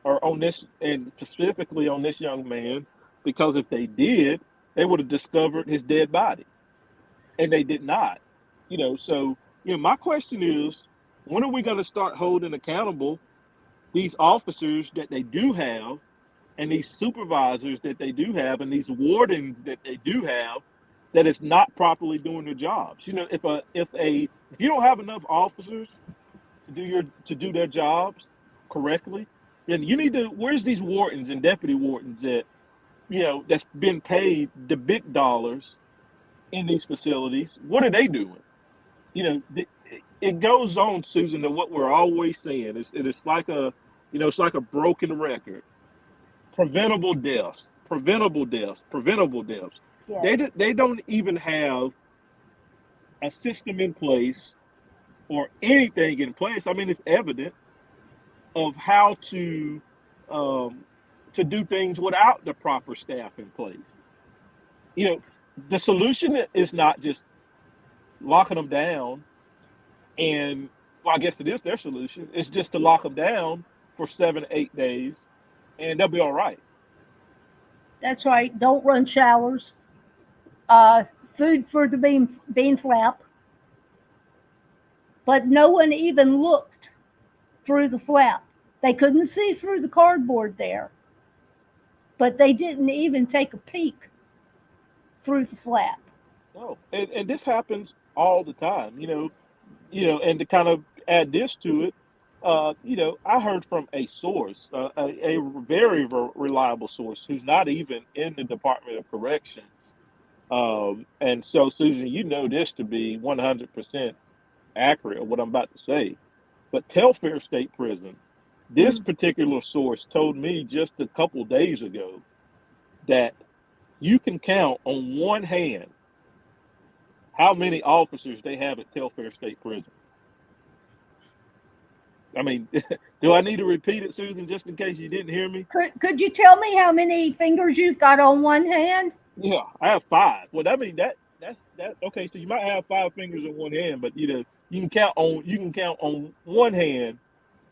or on this, and specifically on this young man, because if they did, they would have discovered his dead body, and they did not. So my question is, when are we going to start holding accountable these officers that they do have, and these supervisors that they do have, and these wardens that they do have, that is not properly doing their jobs? If you don't have enough officers to do their jobs correctly, then you need to. Where's these wardens and deputy wardens that's been paid the big dollars in these facilities? What are they doing? It goes on, Susan, to what we're always saying. It's like it's like a broken record. Preventable deaths, preventable deaths, preventable deaths. Yes. They don't even have a system in place or anything in place. I mean, it's evident of how to do things without the proper staff in place. The solution is not just locking them down, and well, I guess it is their solution. It's just to lock them down for 7 to 8 days, and they'll be all right. That's right. Don't run showers. Food for the bean flap. But no one even looked through the flap. They couldn't see through the cardboard there. But they didn't even take a peek through the flap. No, and this happens all the time. And to kind of add this to it, I heard from a source, a very reliable source, who's not even in the Department of Corrections. And so, Susan, this to be 100% accurate of what I'm about to say. But Telfair State Prison, this particular source told me just a couple days ago that you can count on one hand how many officers they have at Telfair State Prison. I mean, do I need to repeat it, Susan, just in case you didn't hear me? Could you tell me how many fingers you've got on one hand? Yeah, I have five. Well, I mean that. Okay, so you might have five fingers in one hand, but you can count on one hand.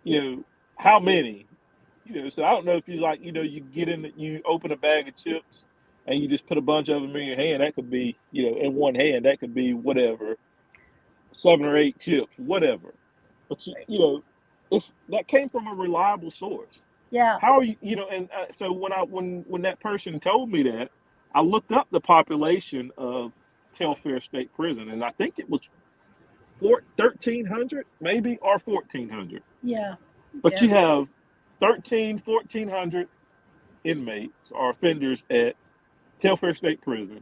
You know how many. So I don't know if you like. You get in, you open a bag of chips, and you just put a bunch of them in your hand. That could be, in one hand. That could be whatever, 7 or 8 chips, whatever. But it's that came from a reliable source. Yeah. How are you? And so when that person told me that, I looked up the population of Telfair State Prison, and I think it was 1,300 maybe, or 1,400. Yeah. But Yeah. you have 1,100 inmates or offenders at Telfair State Prison,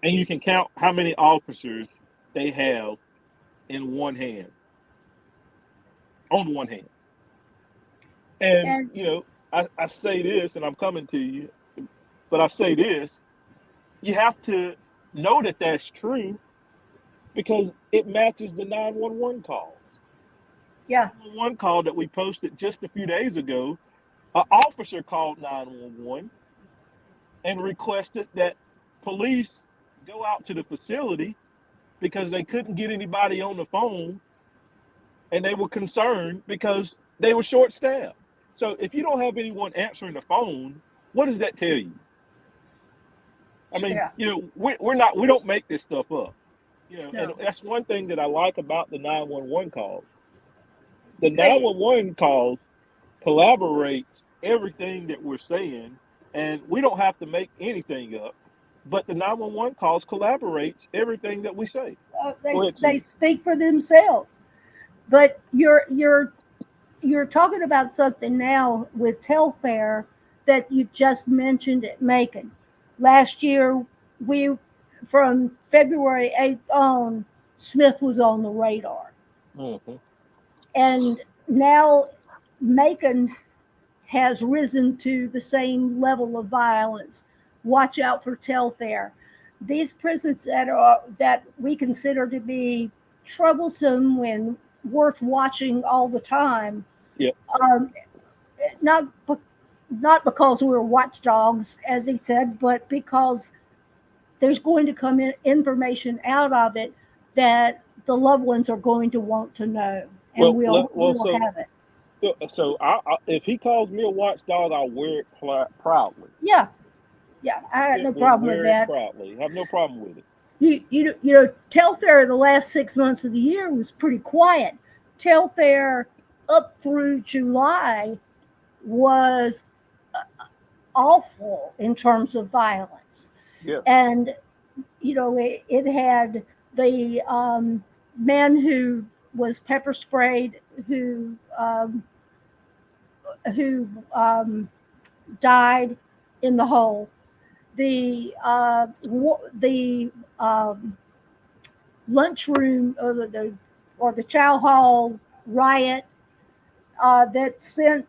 and you can count how many officers they have in one hand, on one hand. And And I say this, and I'm coming to you, but I say this: you have to know that that's true because it matches the 911 calls. yeah. 911 call that we posted just a few days ago, an officer called 911 and requested that police go out to the facility because they couldn't get anybody on the phone, and they were concerned because they were short staffed. So if you don't have anyone answering the phone, what does that tell you? I mean, Yeah. we don't make this stuff up. And No. that's one thing that I like about the 911 calls. The They 911 calls collaborates everything that we're saying, and we don't have to make anything up. But the 911 calls collaborates everything that we say. they Go ahead, they Sue. speak for themselves. But you're talking about something now with Telfair that you just mentioned at Macon. Last year, we from February 8th on, Smith was on the radar, Mm-hmm. and now Macon has risen to the same level of violence. Watch out for Telfair. These prisons that we consider to be troublesome when worth watching all the time, Yep. um, not not because we're watchdogs, as he said, but because there's going to come in information out of it that the loved ones are going to want to know, and Well, we'll have it. if he calls me a watchdog, I'll wear it proudly. Yeah, yeah, I had no problem with Wear it that. proudly. Have no problem with it. Telfair the last 6 months of the year was pretty quiet. Telfair up through July was awful in terms of violence, Yeah. and it had the man who was pepper sprayed, who died in the hole. The lunchroom, or the chow hall riot that sent,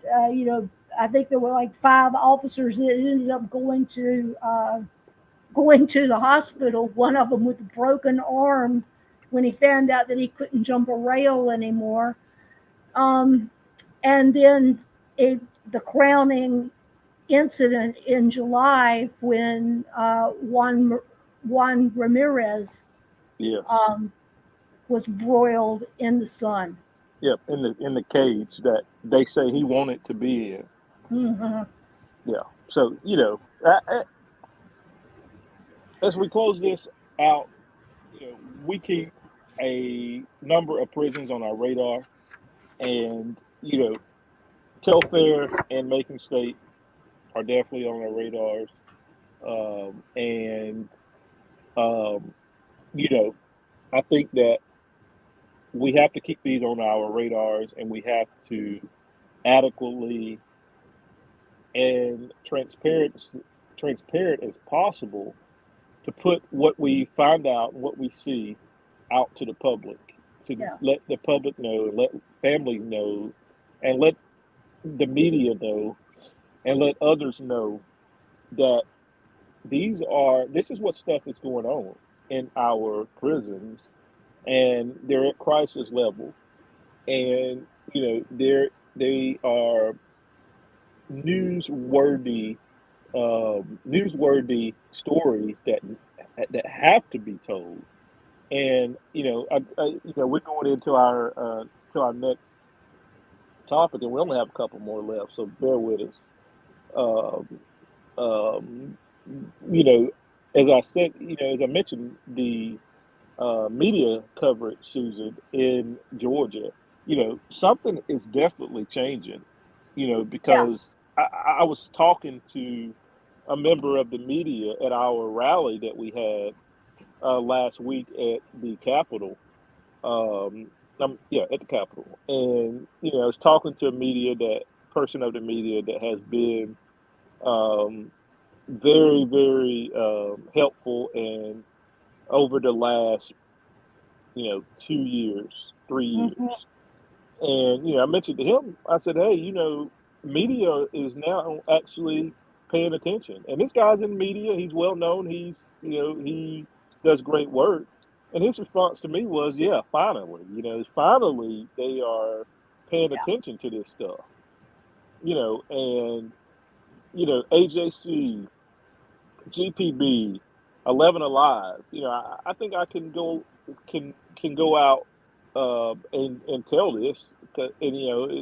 I think there were like 5 officers that ended up going to the hospital. One of them with a broken arm when he found out that he couldn't jump a rail anymore. Um, and then the crowning incident in July when Juan Ramirez Yeah. um, was broiled in the sun. Yep. In the cage that they say he wanted to be in. Mhm. Yeah. So as we close this out, we keep a number of prisons on our radar, and Telfair and Macon State are definitely on our radars. And um, you know, I think that we have to keep these on our radars, and we have to adequately and transparent as possible to put what we find out and what we see out to the public, to Yeah, let the public know, let families know, and let the media know, and let others know that this is what stuff is going on in our prisons, and they're at crisis level, and they are newsworthy newsworthy stories that have to be told. And we're going into our next topic, and we only have a couple more left, so bear with us. Um, um, you know, as I said, as I mentioned, the media coverage, Susan, in Georgia, something is definitely changing. Yeah. Because I was talking to a member of the media at our rally that we had last week at the Capitol. Yeah, at the Capitol, and I was talking to a media that person of the media that has been um, very, very helpful, and over the last 2 years, 3 years. Hmm. And I mentioned to him, I said, "Hey, media is now actually paying attention." And this guy's in media; he's well known. He does great work. And his response to me was, "Yeah, finally, finally they are paying Yeah. attention to this stuff." And AJC, GPB, 11 Alive. I think I can go out and tell this, and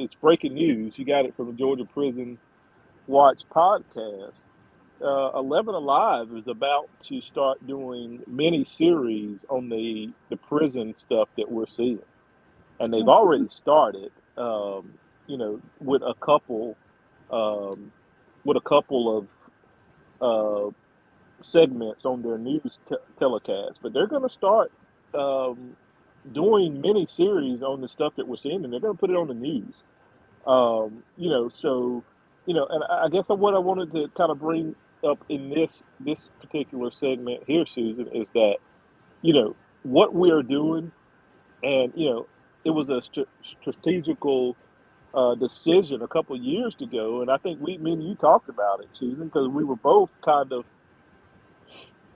it's breaking news. You got it from the Georgia Prison Watch podcast. 11 Alive is about to start doing mini series on the prison stuff that we're seeing, and they've Hmm. already started. With a couple, um, of segments on their news telecast, but they're going to start um, doing mini series on the stuff that we're seeing, and they're going to put it on the news. So and I guess what I wanted to kind of bring up in this particular segment here, Susan, is that what we are doing, and it was a strategical decision a couple of years ago, and I think me and you talked about it, Susan, because we were both kind of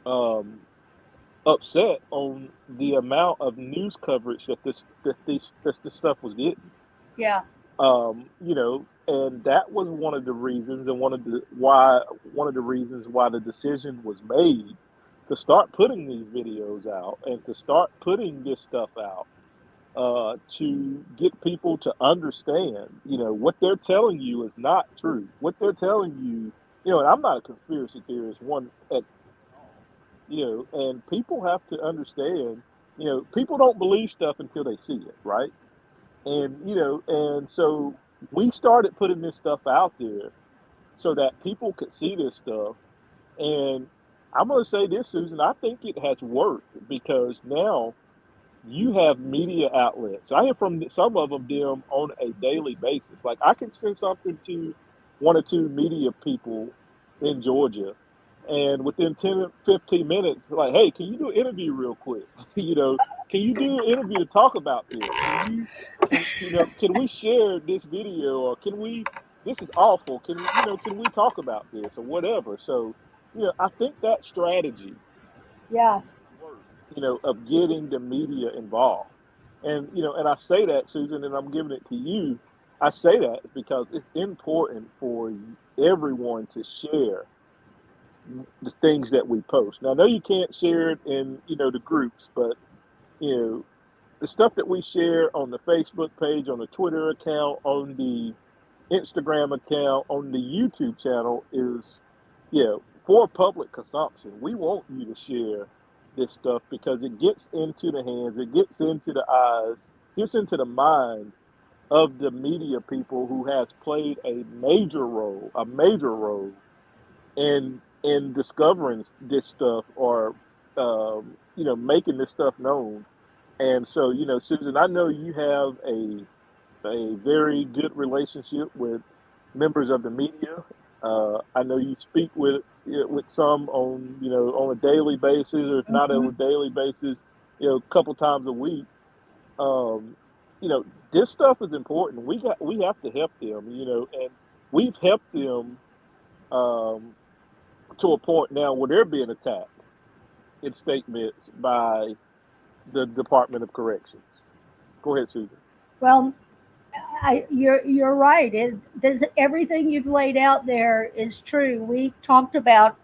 um, upset on the amount of news coverage that this stuff was getting. Yeah. And that was one of the reasons, and one of the reasons why the decision was made to start putting these videos out and to start putting this stuff out, to get people to understand, what they're telling you is not true. What they're telling you, and I'm not a conspiracy theorist one at all, and people have to understand, people don't believe stuff until they see it, right? And so we started putting this stuff out there so that people could see this stuff. And I'm going to say this, Susan, I think it has worked because now you have media outlets. I hear from some of them on a daily basis. Like I can send something to one or two media people in Georgia, and within 10 or 15 minutes, like, hey, can you do an interview real quick? Can you do an interview to talk about this? Can we share this video, or can we? This is awful. Can we talk about this or whatever? So, I think that strategy Yeah. work, of getting the media involved. And I say that, Susan, and I'm giving it to you. I say that because it's important for everyone to share the things that we post. Now, I know you can't share it in, the groups, but, you know, the stuff that we share on the Facebook page, on the Twitter account, on the Instagram account, on the YouTube channel is, for public consumption. We want you to share this stuff because it gets into the hands, it gets into the eyes, gets into the mind of the media people who has played a major role in discovering this stuff, or making this stuff known. And so, Susan, I know you have a very good relationship with members of the media. I know you speak with some on on a daily basis, or if not on Hmm. a daily basis, a couple times a week. Um, this stuff is important. We have to help them, and we've helped them um, to a point now where they're being attacked in statements by the Department of Corrections. Go ahead, Susan. Well, You're right. Everything you've laid out there is true. We talked about,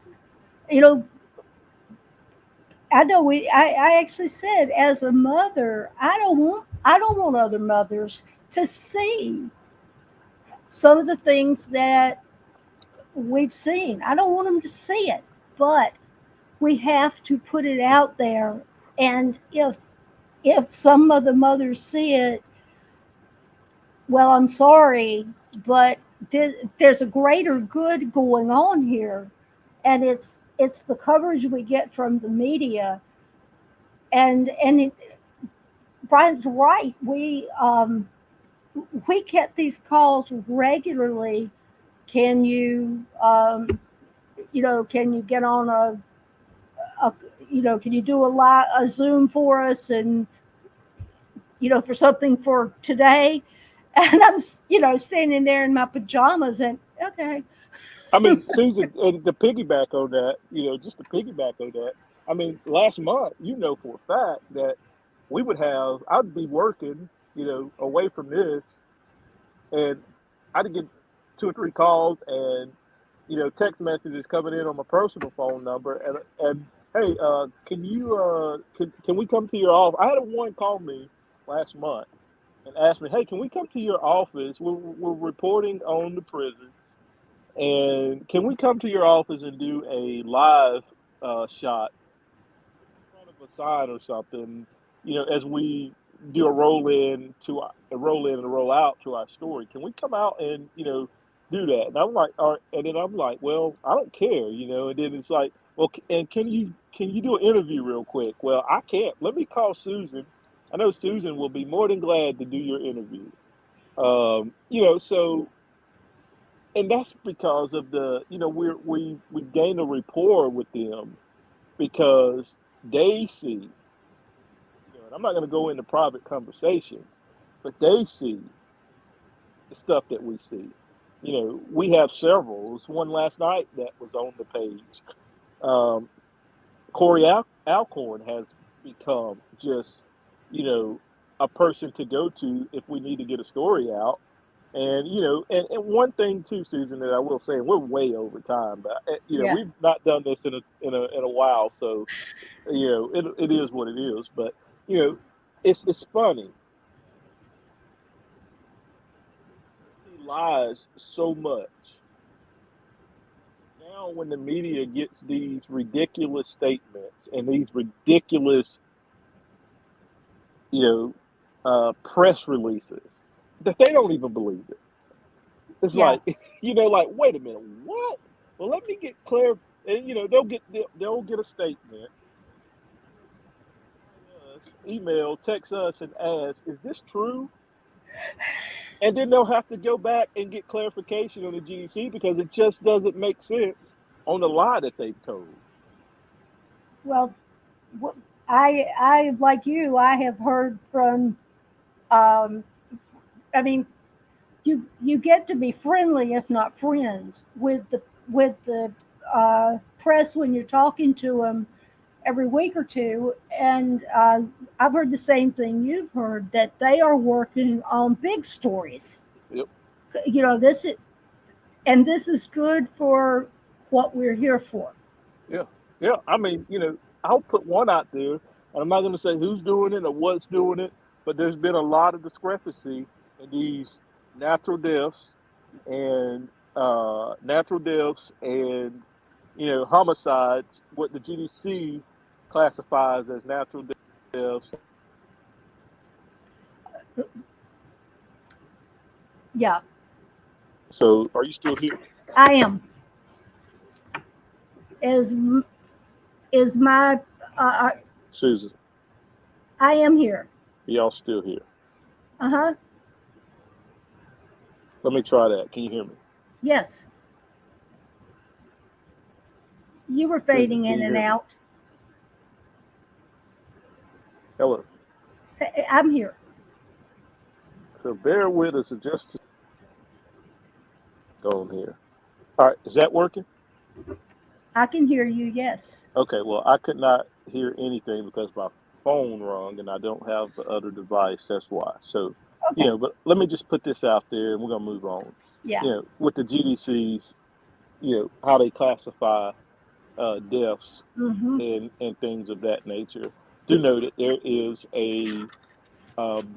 you know, I know I actually said as a mother, I don't want other mothers to see some of the things that we've seen. I don't want them to see it, but we have to put it out there. And if some of the mothers see it, well, I'm sorry, but there's a greater good going on here, and it's the coverage we get from the media, and Brian's right. We get these calls regularly. Can you can you get on a can you do a Zoom for us, and for something for today? And I'm standing there in my pajamas, and okay. I mean, Susan, and to piggyback on that, just to piggyback on that, I mean, last month, for a fact that I'd be working, away from this, and I'd get 2 or 3 calls and, text messages coming in on my personal phone number, and hey, can we come to your office? I had one call me last month and asked me, hey, can we come to your office? We're reporting on the prisons. And can we come to your office and do a live shot in front of a sign or something? As we do a roll in and a roll out to our story. Can we come out and do that? And I'm like, all right. And then I'm like, well, I don't care, And then it's like, well, and can you do an interview real quick? Well, I can't. Let me call Susan. I know Susan will be more than glad to do your interview. So and that's because of we gain a rapport with them because they see, and I'm not going to go into private conversations, but they see the stuff that we see. We have several. There's one last night that was on the page. Corey Alcorn has become just, a person to go to if we need to get a story out. And and one thing too, Susan, that I will say, and we're way over time, but Yeah. we've not done this in a while, so it is what it is. But it's funny. We see lies so much now when the media gets these ridiculous statements and these ridiculous press releases that they don't even believe it. It's Yeah. like, like, wait a minute, what? Well, let me get clear. And, they'll get a statement, email, text us and ask, is this true? And then they'll have to go back and get clarification on the GDC because it just doesn't make sense on the lie that they've told. Well, I like you. I have heard from. Um, I mean, you get to be friendly, if not friends, with the press when you're talking to them every week or two, and I've heard the same thing you've heard, that they are working on big stories. Yep. This is, and this is good for what we're here for. Yeah. Yeah. I mean, I'll put one out there, and I'm not going to say who's doing it or what's doing it, but there's been a lot of discrepancy in these natural deaths and homicides, what the GDC classifies as natural deaths. Yeah, So, are you still here, I am. Is is my Susan? I am here. Y'all still here? Uh-huh. Let me try that. Can you hear me? Yes. You were Susan, fading can in you and hear me? out. Hello. I'm here. So bear with us just on here. All right, is that working? I can hear you. Yes. Okay, well, I could not hear anything because my phone rung and I don't have the other device. That's why. So, Okay. But let me just put this out there, and we're gonna move on. Yeah. With the GDCs, how they classify deaths Mm-hmm. and things of that nature. Do know that there is a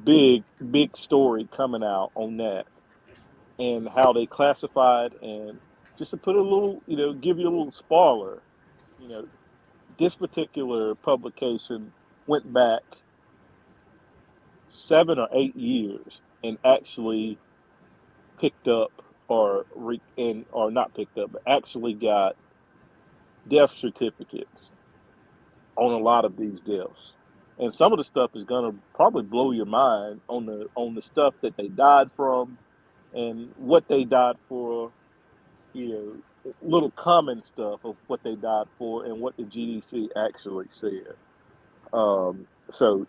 big story coming out on that and how they classified. And just to put a little, give you a little spoiler, you know, this particular publication went back 7 or 8 years and actually picked up or not picked up, but actually got death certificates on a lot of these deaths. And some of the stuff is gonna probably blow your mind on the stuff that they died from and what they died for, little common stuff of what they died for and what the GDC actually said. So,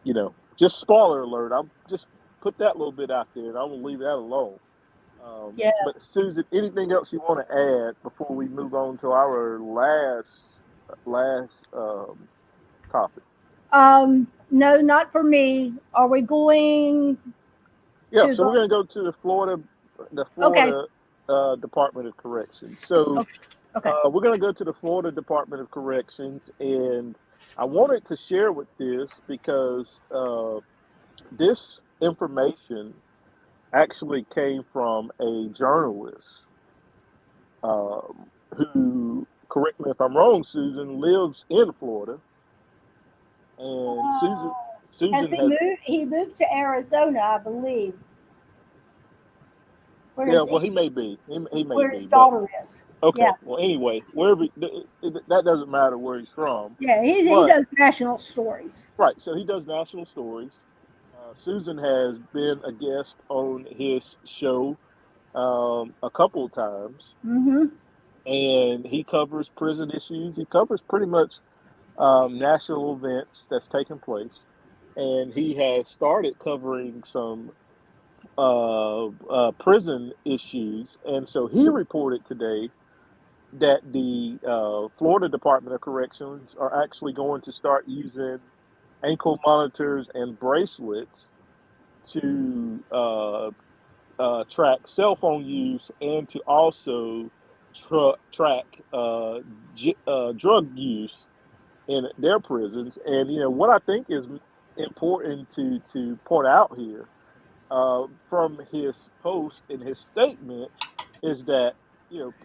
just spoiler alert. I'm just put that little bit out there and I'm gonna leave that alone. Yeah. But Susan, anything else you want to add before we move on to our last topic? No, not for me. Are we going Yeah, to so we're the? going to go to the Okay. Florida Department of Corrections. So Okay. Okay. we're going to go to the Florida Department of Corrections, and I wanted to share with this because this information actually came from a journalist who, correct me if I'm wrong, Susan, lives in Florida, and Has Susan he has. moved? He moved to Arizona, I believe. Where Yeah, is well, he? he may Where his be, but daughter is. okay. Yeah. Well, anyway, wherever that doesn't matter where he's from, Yeah. He but does national stories. right. So he does national stories. Susan has been a guest on his show a couple of times, Mm-hmm. and he covers prison issues. He covers pretty much national events that's taking place, and he has started covering some prison issues. And so he reported today that the Florida Department of Corrections are actually going to start using ankle monitors and bracelets to track cell phone use and to also track drug use in their prisons. And what I think is important to point out here from his post in his statement is that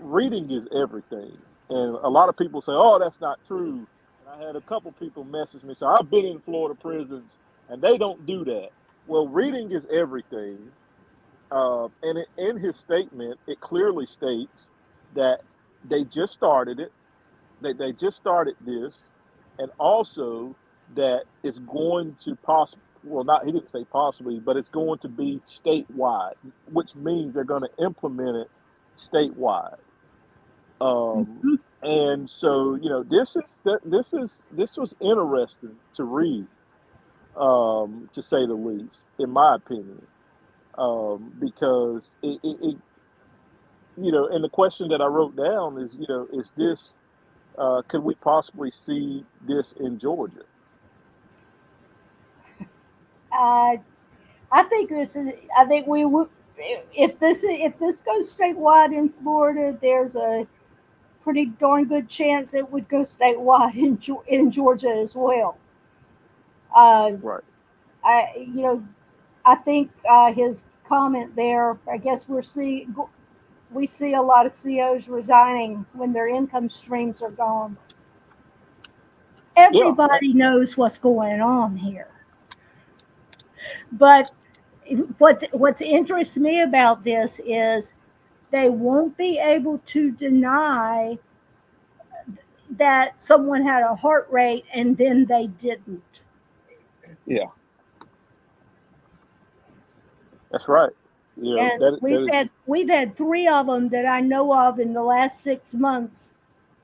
reading is everything, and a lot of people say, "Oh, that's not true." And I had a couple people message me, so I've been in Florida prisons, and they don't do that. Well, reading is everything, and in his statement, it clearly states that they just started it, they just started this, and also that it's going to possibly, well, not, he didn't say possibly, but it's going to be statewide, which means they're going to implement it statewide. Um, Mm-hmm. and so, this was interesting to read, to say the least, in my opinion, because and the question that I wrote down is, is this, could we possibly see this in Georgia? Uh, I think this is. I think we would. If this goes statewide in Florida, there's a pretty darn good chance it would go statewide in Georgia as well. Uh, Right. I think his comment there. I guess we see a lot of COs resigning when their income streams are gone. Yeah. Everybody knows what's going on here, but what interests me about this is they won't be able to deny that someone had a heart rate and then they didn't. Yeah. That's right. And That is we've had three of them that I know of in the last 6 months.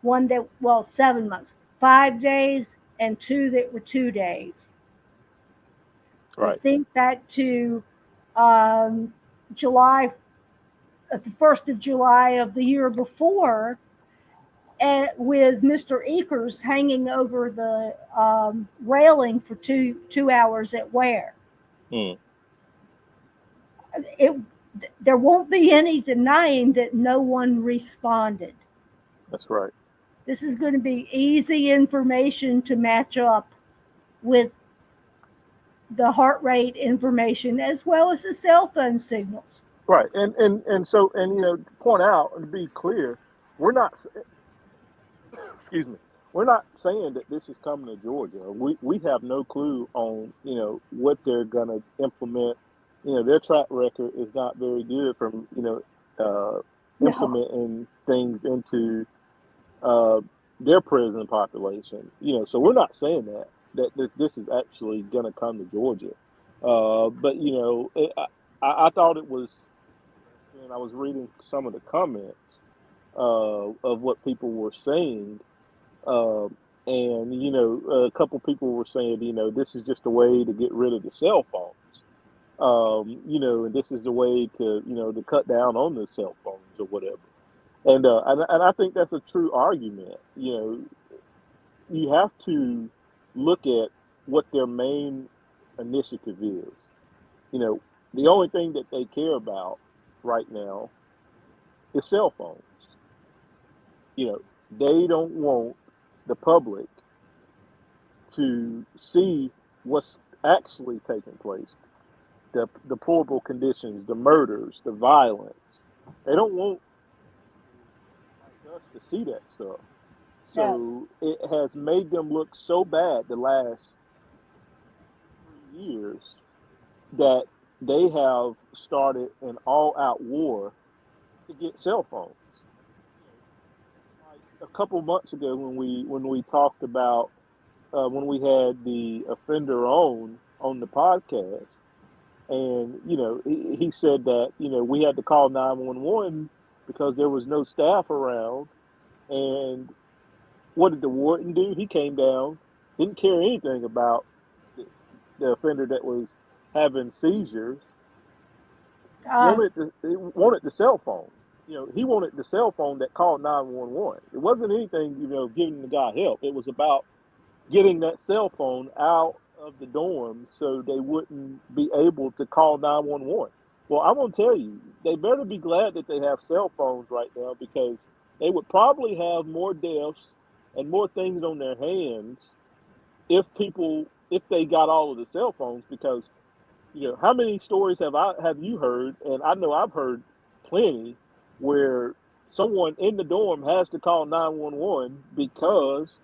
One that, well, 7 months, 5 days, and two that were 2 days. We right. think back to um, July, the 1st of July of the year before, with Mr. Eakers hanging over the railing for two hours at Ware. Mm. it there won't be any denying that no one responded. That's right. This is going to be easy information to match up with the heart rate information as well as the cell phone signals. Right. And so, and to point out and be clear, we're not excuse me, we're not saying that this is coming to Georgia. We have no clue on what they're going to implement. Their track record is not very good from No. implementing things into uh, their prison population. So we're not saying that this is actually going to come to Georgia. But I thought it was interesting. I was reading some of the comments of what people were saying, um, and a couple people were saying, this is just a way to get rid of the cell phones. And this is the way to cut down on the cell phones or whatever. And I think that's a true argument. You have to look at what their main initiative is. You know, the only thing that they care about right now is cell phones. They don't want the public to see what's actually taking place, the horrible conditions, the murders, the violence. They don't want like us to see that stuff. No. So it has made them look so bad the last 3 years that they have started an all-out war to get cell phones. Like a couple months ago, when we talked about when we had the offender on the podcast, and he said that we had to call 911 because there was no staff around. And what did the warden do? He came down, didn't care anything about the, the offender that was having seizures. Uh, He wanted the cell phone. He wanted the cell phone that called 911. It wasn't anything, giving the guy help. It was about getting that cell phone out of the dorm so they wouldn't be able to call 911. Well, I'm going to tell you, they better be glad that they have cell phones right now, because they would probably have more deaths and more things on their hands if they got all of the cell phones. Because how many stories have you heard? And I know I've heard plenty where someone in the dorm has to call 911 because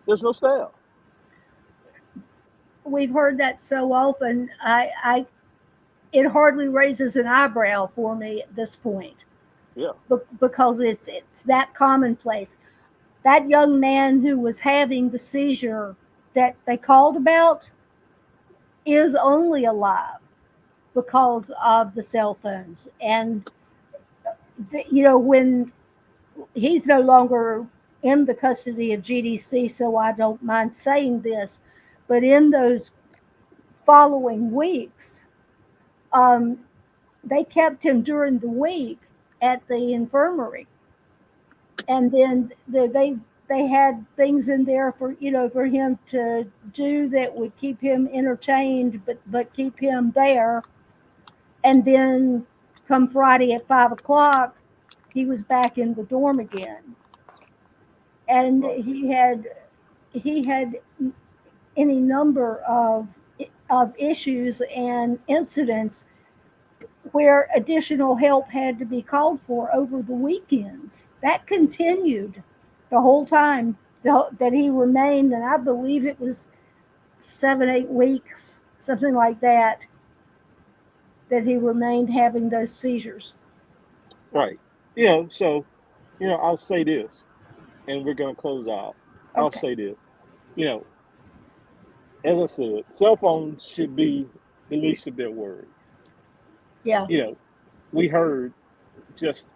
there's no staff. we've heard that so often. I it hardly raises an eyebrow for me at this point, Yeah. because it's that commonplace. That young man who was having the seizure that they called about is only alive because of the cell phones. And when he's no longer in the custody of GDC, so I don't mind saying this, but in those following weeks, um, they kept him during the week at the infirmary, and then they had things in there for him to do that would keep him entertained, but keep him there. And then come Friday at 5 o'clock, he was back in the dorm again, and Right. he had any number of issues and incidents where additional help had to be called for over the weekends. That continued the whole time that he remained, and I believe it was 7, 8 weeks, something like that, that he remained having those seizures. Right. So, I'll say this, and we're going to close out. I'll Okay. say this. You know, as I said, cell phones should be the least of their worries. Yeah. You know, we heard just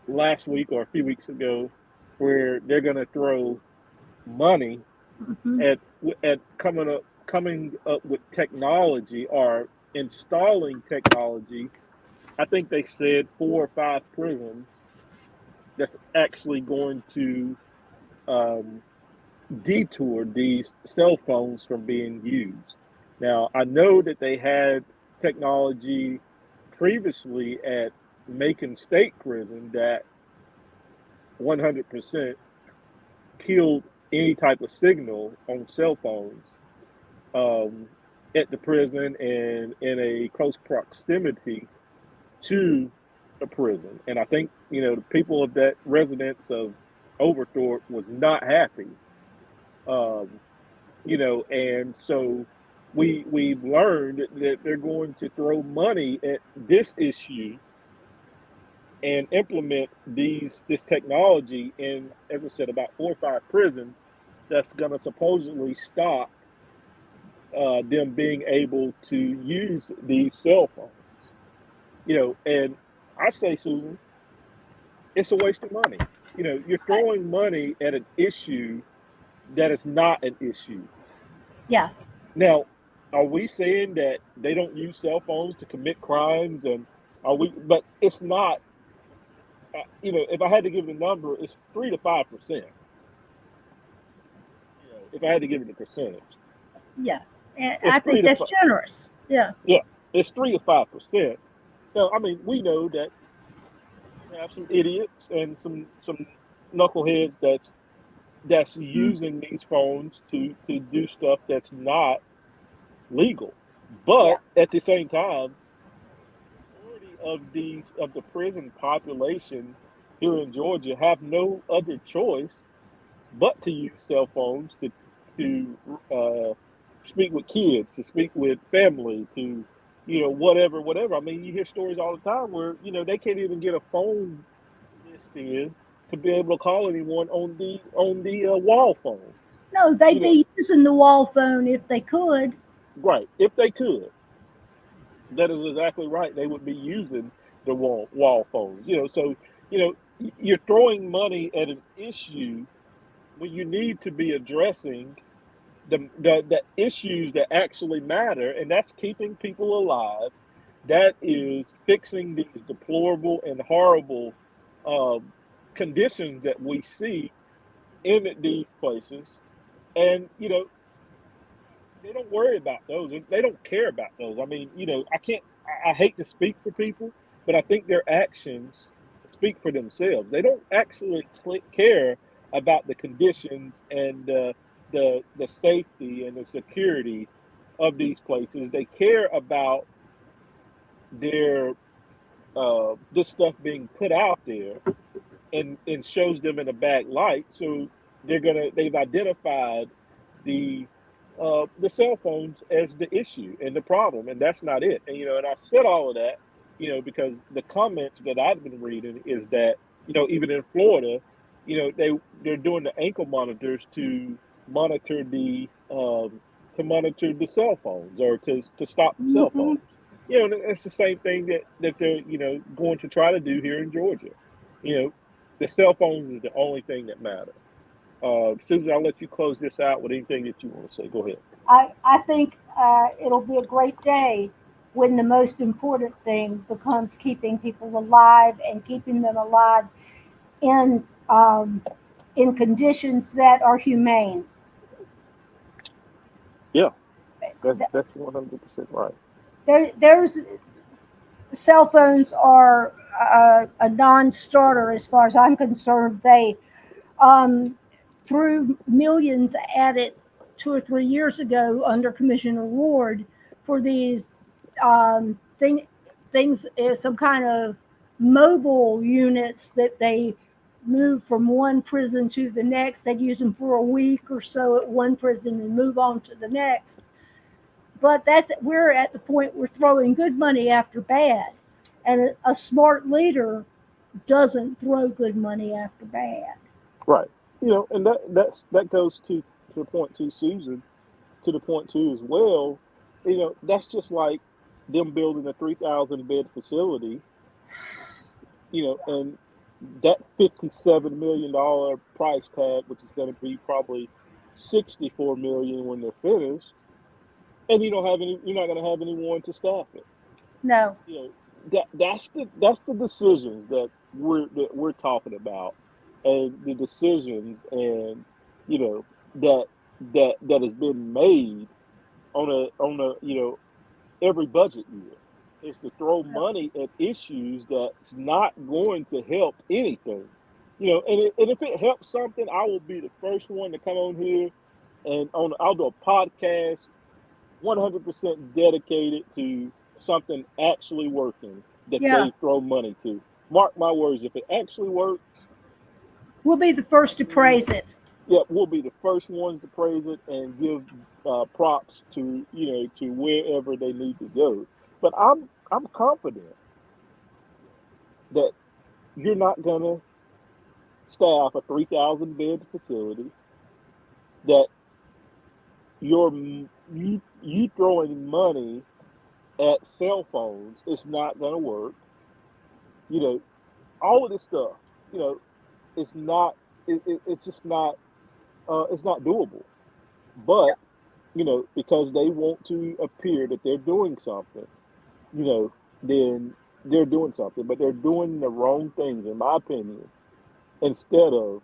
last week or a few weeks ago where they're going to throw money Hmm. at coming up with technology or installing technology. I think they said 4 or 5 prisons that's actually going to um, detour these cell phones from being used. Now, I know that they had technology previously at Macon State Prison that 100% killed any type of signal on cell phones um, at the prison and in a close proximity to the prison. And I think, the people of that residence of Overthorpe was not happy. Um, and so we've learned that they're going to throw money at this issue and implement this technology in, as I said, about 4 or 5 prisons. That's going to supposedly stop them being able to use these cell phones. And I say, Susan, it's a waste of money. You're throwing money at an issue that is not an issue. Yeah. Now, are we saying that they don't use cell phones to commit crimes? And are we? But it's not. If I had to give it a number, it's 3 to 5%. If I had to give it a percentage, Yeah. And it's I three think to that's five. generous. Yeah. Yeah, it's 3 to 5%. Now, I mean, we know that you have some idiots and some knuckleheads that's Mhm. using these phones to do stuff that's not legal. Yeah. But at the same time, majority of the prison population here in Georgia have no other choice but to use cell phones to speak with kids, to speak with family, to whatever. I mean, you hear stories all the time where they can't even get a phone list in to be able to call anyone on the wall phone. No, You they'd know, be using the wall phone if they could. right? If they could, that is exactly right. They would be using the wall phones. So you're throwing money at an issue when you need to be addressing the issues that actually matter, and that's keeping people alive. That is fixing these deplorable and horrible um, conditions that we see in these places. And they don't worry about those. They don't care about those. I mean, I can't. I hate to speak for people, but I think their actions speak for themselves. They don't actually care about the conditions and the safety and the security of these places. They care about their this stuff being put out there and shows them in a bad light. So they've identified the cell phones as the issue and the problem, and that's not it. And I said all of that, because the comments that I've been reading is that even in Florida, they're doing the ankle monitors monitor the to monitor the cell phones or to stop cell Hmm. phones. And it's the same thing that they're going to try to do here in Georgia. You know, the cell phones is the only thing that matter. Susan, I'll let you close this out with anything that you want to say. Go ahead. I think it'll be a great day when the most important thing becomes keeping people alive and keeping them alive in in conditions that are humane. Yeah, that's 100% right. There's cell phones are a non-starter as far as I'm concerned. They um, threw millions at it 2 or 3 years ago under Commissioner Ward for these things, some kind of mobile units that they move from one prison to the next. They'd use them for a week or so at one prison and move on to the next. But we're at the point we're throwing good money after bad, and a smart leader doesn't throw good money after bad. Right. And that goes to the point too, Susan, to the point too as well. That's just like them building a 3,000 bed facility. And that $57 million price tag, which is going to be probably 64 million when they're finished, and you're not going to have anyone to staff it. No. you know that's the decisions that we're talking about, and the decisions, and that that has been made on a every budget year. is to throw money at issues that's not going to help anything. And if it helps something, I will be the first one to come on here and I'll do a podcast 100% dedicated to something actually working that Yeah, they throw money to. Mark my words, if it actually works, we'll be the first to we, praise it. yeah, we'll be the first ones to praise it and give props to to wherever they need to go. But I'm confident that you're not gonna staff a 3,000 bed facility, that you're you throwing money at cell phones, it's not gonna work. You know, all of this stuff, you know, it's not it's just not it's not doable. But because they want to appear that they're doing something, then they're doing something, but they're doing the wrong things, in my opinion. Instead of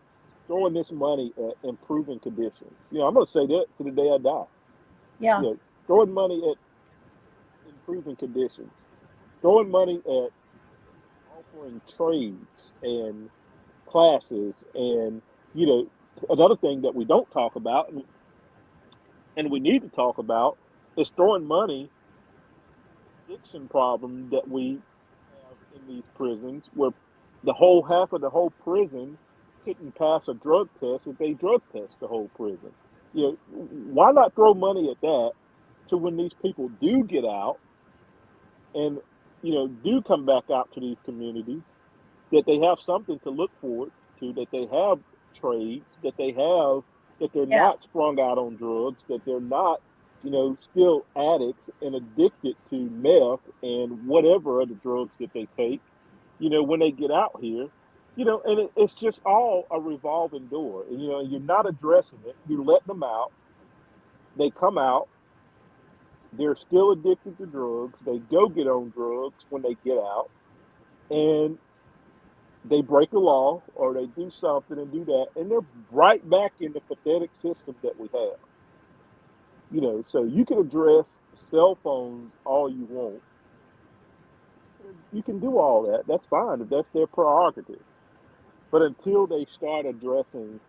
throwing this money at improving conditions, I'm going to say that to the day I die. Yeah, Throwing money at improving conditions, throwing money at offering trades and classes, and another thing that we don't talk about, and we need to talk about, is throwing money addiction problem that we have in these prisons, where the whole half of the whole prison couldn't pass a drug test if they drug test the whole prison. Why not throw money at that, so when these people do get out and do come back out to these communities, that they have something to look forward to, that they have trades, that they're yeah, not sprung out on drugs, that they're not, still addicts and addicted to meth and whatever other drugs that they take, when they get out here. And it's just all a revolving door. And, you're not addressing it. You let them out. They come out. They're still addicted to drugs. They go get on drugs when they get out. And they break a law or they do something and do that, and they're right back in the pathetic system that we have. So you can address cell phones all you want. You can do all that. That's fine if that's their prerogative. But until they start addressing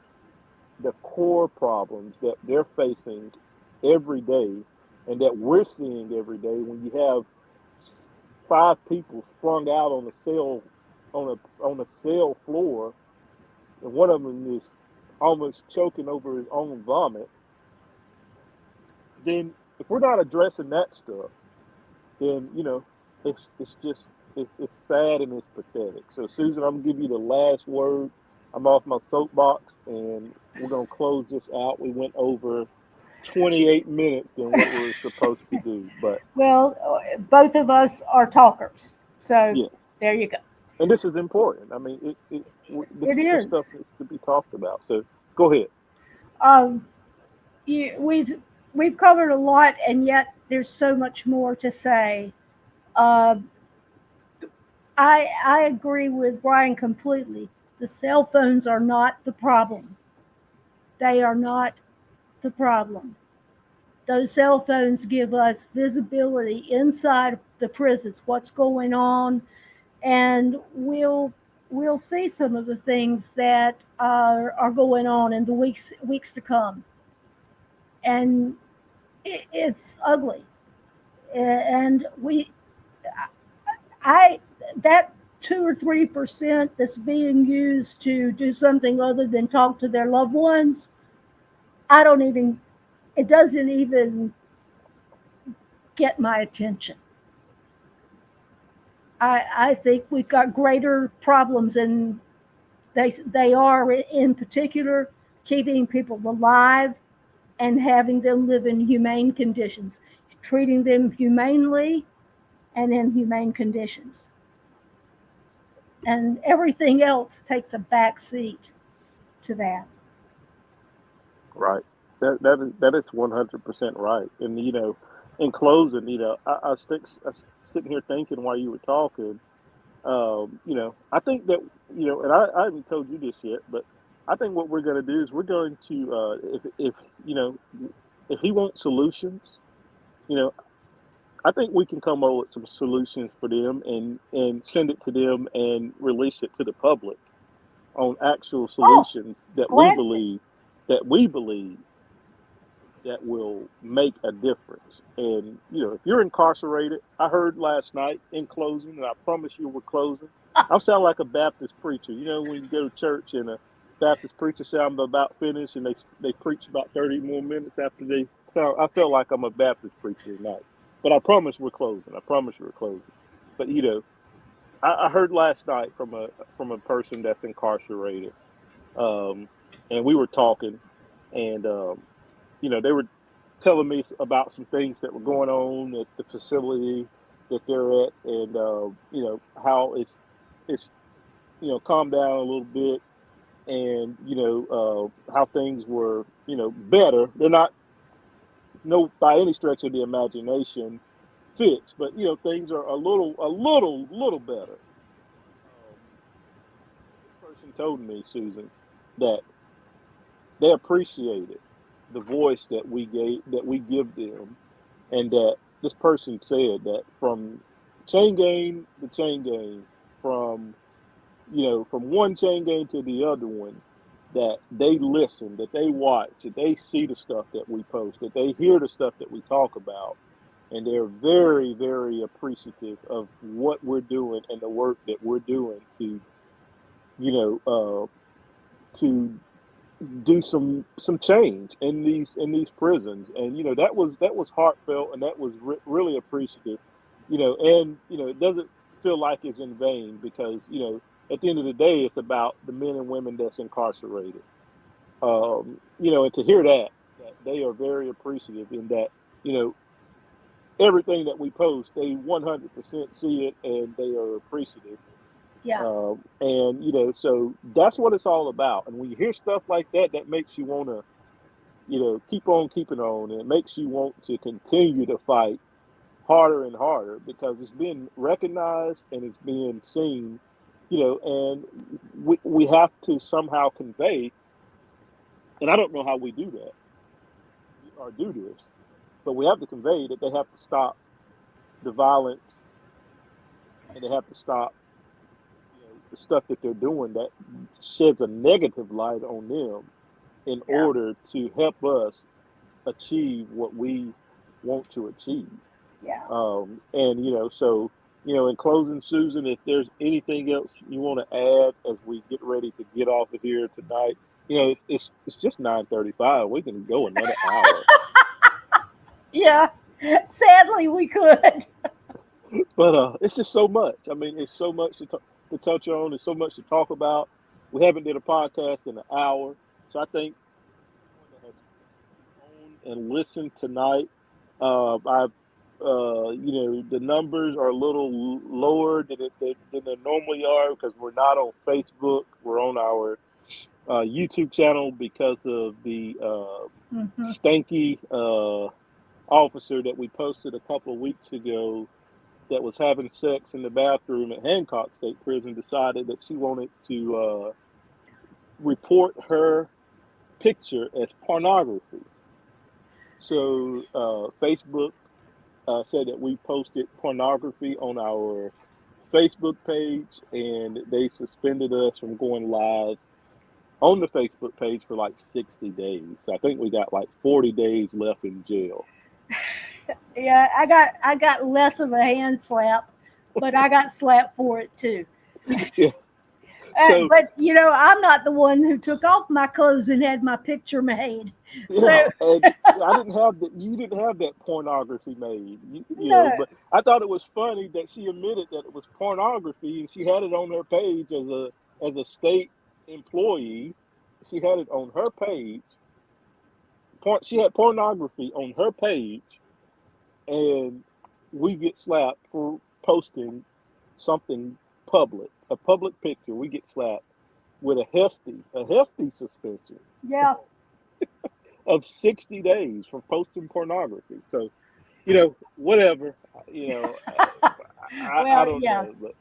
the core problems that they're facing every day and that we're seeing every day, when you have five people sprung out on a cell floor, and one of them is almost choking over his own vomit, then if we're not addressing that stuff, then it's just it's sad and it's pathetic. So Susan, I'm gonna give you the last word. I'm off my soapbox, and we're gonna close this out. We went over 28 minutes than what we're supposed to do, but well, both of us are talkers, so yeah, there you go. and this is important. I mean, It this stuff is. needs to be talked about. So go ahead. Um, you, we've covered a lot, and yet there's so much more to say. Uh, I agree with Brian completely. The cell phones are not the problem. They are not the problem. Those cell phones give us visibility inside the prisons, what's going on, and we'll see some of the things that are going on in the weeks to come. And it's ugly. And I that 2 or 3% that's being used to do something other than talk to their loved ones, I don't even. It doesn't even get my attention. I think we've got greater problems, and they are in particular keeping people alive and having them live in humane conditions, treating them humanely and in humane conditions. And everything else takes a back seat to that. Right. That is 100% right. And in closing, I was sitting here thinking while you were talking. I think that and I haven't told you this yet, but I think what we're going to do is we're going to if you know if he wants solutions, you know, I think we can come up with some solutions for them and send it to them and release it to the public on actual Oh, solutions that we glad to. believe that we believe that will make a difference. And if you're incarcerated, I heard last night in closing, and I promise you we're closing. I sound like a Baptist preacher. When you go to church and a Baptist preacher say I'm about finished, and they preach about 30 more minutes after they sound. I felt like I'm a Baptist preacher tonight. But I promise we're closing. I promise we're closing. But I heard last night from a person that's incarcerated, um, and we were talking, and they were telling me about some things that were going on at the facility that they're at, and how it's calmed down a little bit, and how things were better. They're not no by any stretch of the imagination fixed, but things are a little better. Um, this person told me, Susan, that they appreciated the voice that we give them, and that this person said that from chain gang to chain gang, from from one chain gang to the other one, that they listen, that they watch, that they see the stuff that we post, that they hear the stuff that we talk about, and they're very, very appreciative of what we're doing and the work that we're doing you know, to do some change in these prisons. And that was heartfelt, and that was really appreciative. And it doesn't feel like it's in vain, because at the end of the day, it's about the men and women that's incarcerated. And to hear that they are very appreciative, in that you know everything that we post, they 100% see it, and they are appreciative. Yeah. And so that's what it's all about. And when you hear stuff like that, that makes you want to keep on keeping on, and it makes you want to continue to fight harder and harder, because it's being recognized and it's being seen. And we have to somehow convey, and I don't know how we do that or do this, but we have to convey that they have to stop the violence, and they have to stop the stuff that they're doing that sheds a negative light on them, in Yeah. order to help us achieve what we want to achieve. Yeah. And so in closing, Susan, if there's anything else you want to add as we get ready to get off of here tonight, it's just 9:35. We can go another hour, Yeah. Sadly, we could. but it's just so much. I mean, it's so much to touch on. There's so much to talk about. We haven't did a podcast in an hour, so I think everyone that has on and listened tonight, I've the numbers are a little lower than they normally are, because we're not on Facebook. We're on our YouTube channel, because of the Hmm. stanky officer that we posted a couple of weeks ago, that was having sex in the bathroom at Hancock State Prison, decided that she wanted to report her picture as pornography. So Facebook said that we posted pornography on our Facebook page, and they suspended us from going live on the Facebook page for like 60 days. So I think we got like 40 days left in jail. Yeah, I got less of a hand slap, but I got slapped for it too. Yeah. So But I'm not the one who took off my clothes and had my picture made. So yeah, and I didn't have that. You didn't have that pornography made, no, But I thought it was funny that she admitted that it was pornography, and she had it on her page as a state employee. She had it on her page. She had pornography on her page, and we get slapped for posting something public, a public picture. We get slapped with a hefty suspension yeah. of 60 days for posting pornography. So, whatever, I Well, don't yeah. know, but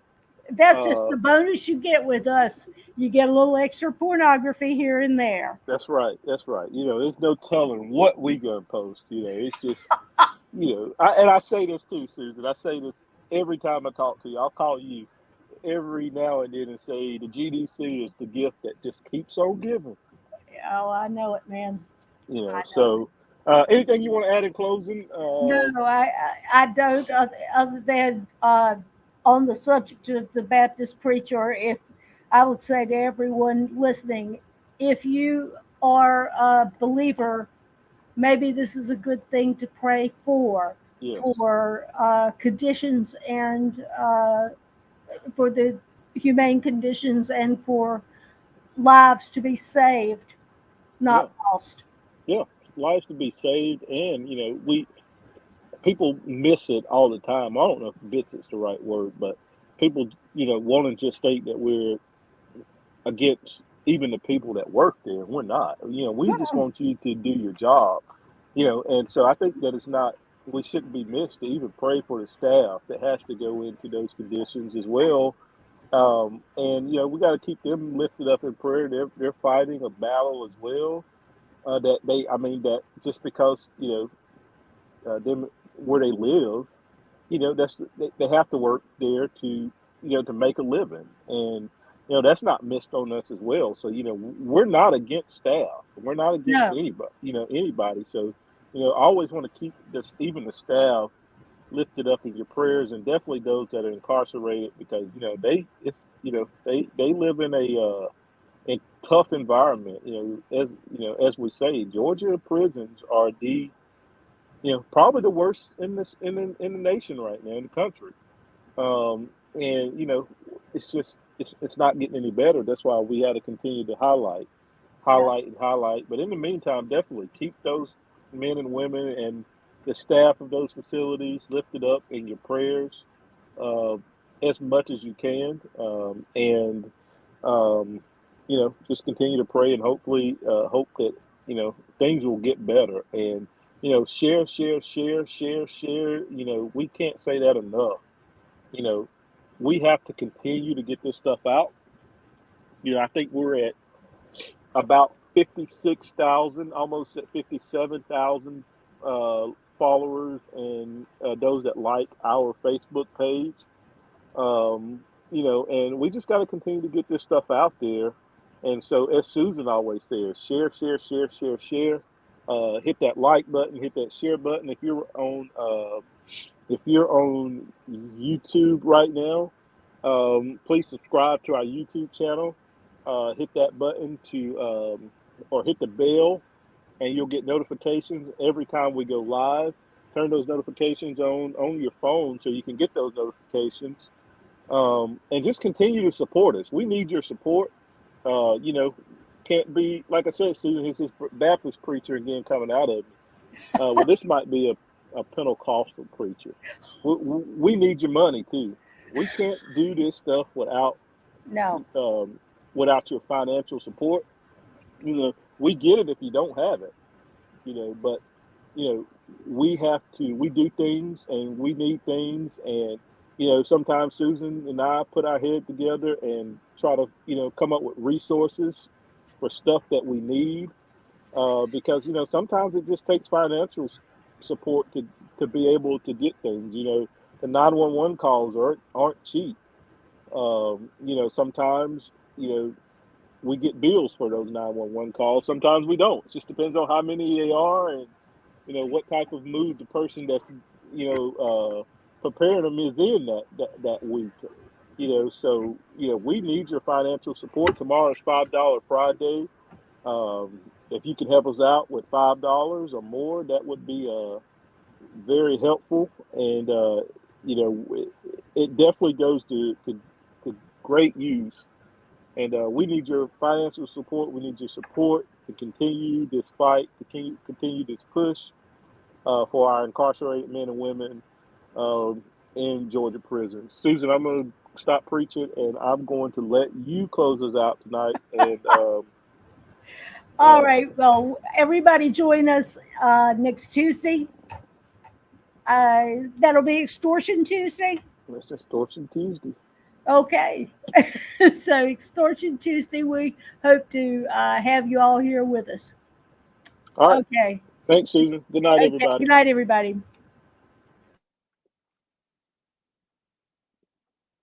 That's just the bonus you get with us. You get a little extra pornography here and there. that's right. That's right. There's no telling what we gonna post. It's just, I say this too, Susan. I say this every time I talk to you. I'll call you every now and then and say the GDC is the gift that just keeps on giving. Oh, I know it, man. I know it. So anything you want to add in closing? No, I don't. Other than on the subject of the Baptist preacher, if I would say to everyone listening, if you are a believer, maybe this is a good thing to pray Yes, for conditions and for the humane conditions and for lives to be saved, yeah, not lost. yeah. Lives to be saved, and we people miss it all the time. I don't know if "miss" is the right word, but people want to just state that we're against even the people that work there. We're not. We just Mm-mm. want you to do your job. And so I think that it's not. We shouldn't be missed to even pray for the staff that has to go into those conditions as well. And we got to keep them lifted up in prayer. They're fighting a battle as well. I mean, that just because them where they live, they have to work there to make a living, and that's not missed on us as well. So we're not against staff, we're not against No, anybody. So I always want to keep this even the staff lifted up in your prayers, and definitely those that are incarcerated, because they live in tough environment. As we say, Georgia prisons are probably the worst in the nation right now, in the country. And it's just it's not getting any better. That's why we had to continue to yeah, highlight. But in the meantime, definitely keep those men and women and the staff of those facilities lifted up in your prayers, uh, as much as you can, and um, just continue to pray, and hopefully hope that things will get better. And share, share, share, share, share. We can't say that enough. You know, we have to continue to get this stuff out. I think we're at about 56,000, almost at 57,000 uh, followers, and those that like our Facebook page. And we just got to continue to get this stuff out there. And so, as Susan always says, share, share, share, share, share. Hit that like button, hit that share button. If you're on YouTube right now, please subscribe to our YouTube channel. Hit that button or hit the bell, and you'll get notifications every time we go live. Turn those notifications on your phone so you can get those notifications. And just continue to support us. We need your support. Uh, you know, can't be like I said, Susan. This is Baptist preacher again coming out of me. Well, this might be a Pentecostal preacher. We need your money too. We can't do this stuff no, um, without your financial support. We get it if you don't have it. But we do things and we need things, and sometimes Susan and I put our head together and try to come up with resources for stuff that we need, because sometimes it just takes financial support to be able to get things. The 911 calls aren't cheap. Sometimes we get bills for those 911 calls. Sometimes we don't. It just depends on how many they are, and what type of mood the person that's preparing them is in that week. So we need your financial support. Tomorrow's $5 Friday. If you can help us out with $5 or more, that would be very helpful. And it definitely goes to great use. And we need your financial support. We need your support to continue this fight, to continue this push for our incarcerated men and women in Georgia prisons. Susan, I'm going to stop preaching, and I'm going to let you close us out tonight. And all right. Well, everybody join us next Tuesday. That'll be Extortion Tuesday. it's Extortion Tuesday. Okay. So, Extortion Tuesday, we hope to have you all here with us. All right. Okay. Thanks, Susan. Good night, Okay. everybody. Good night, everybody.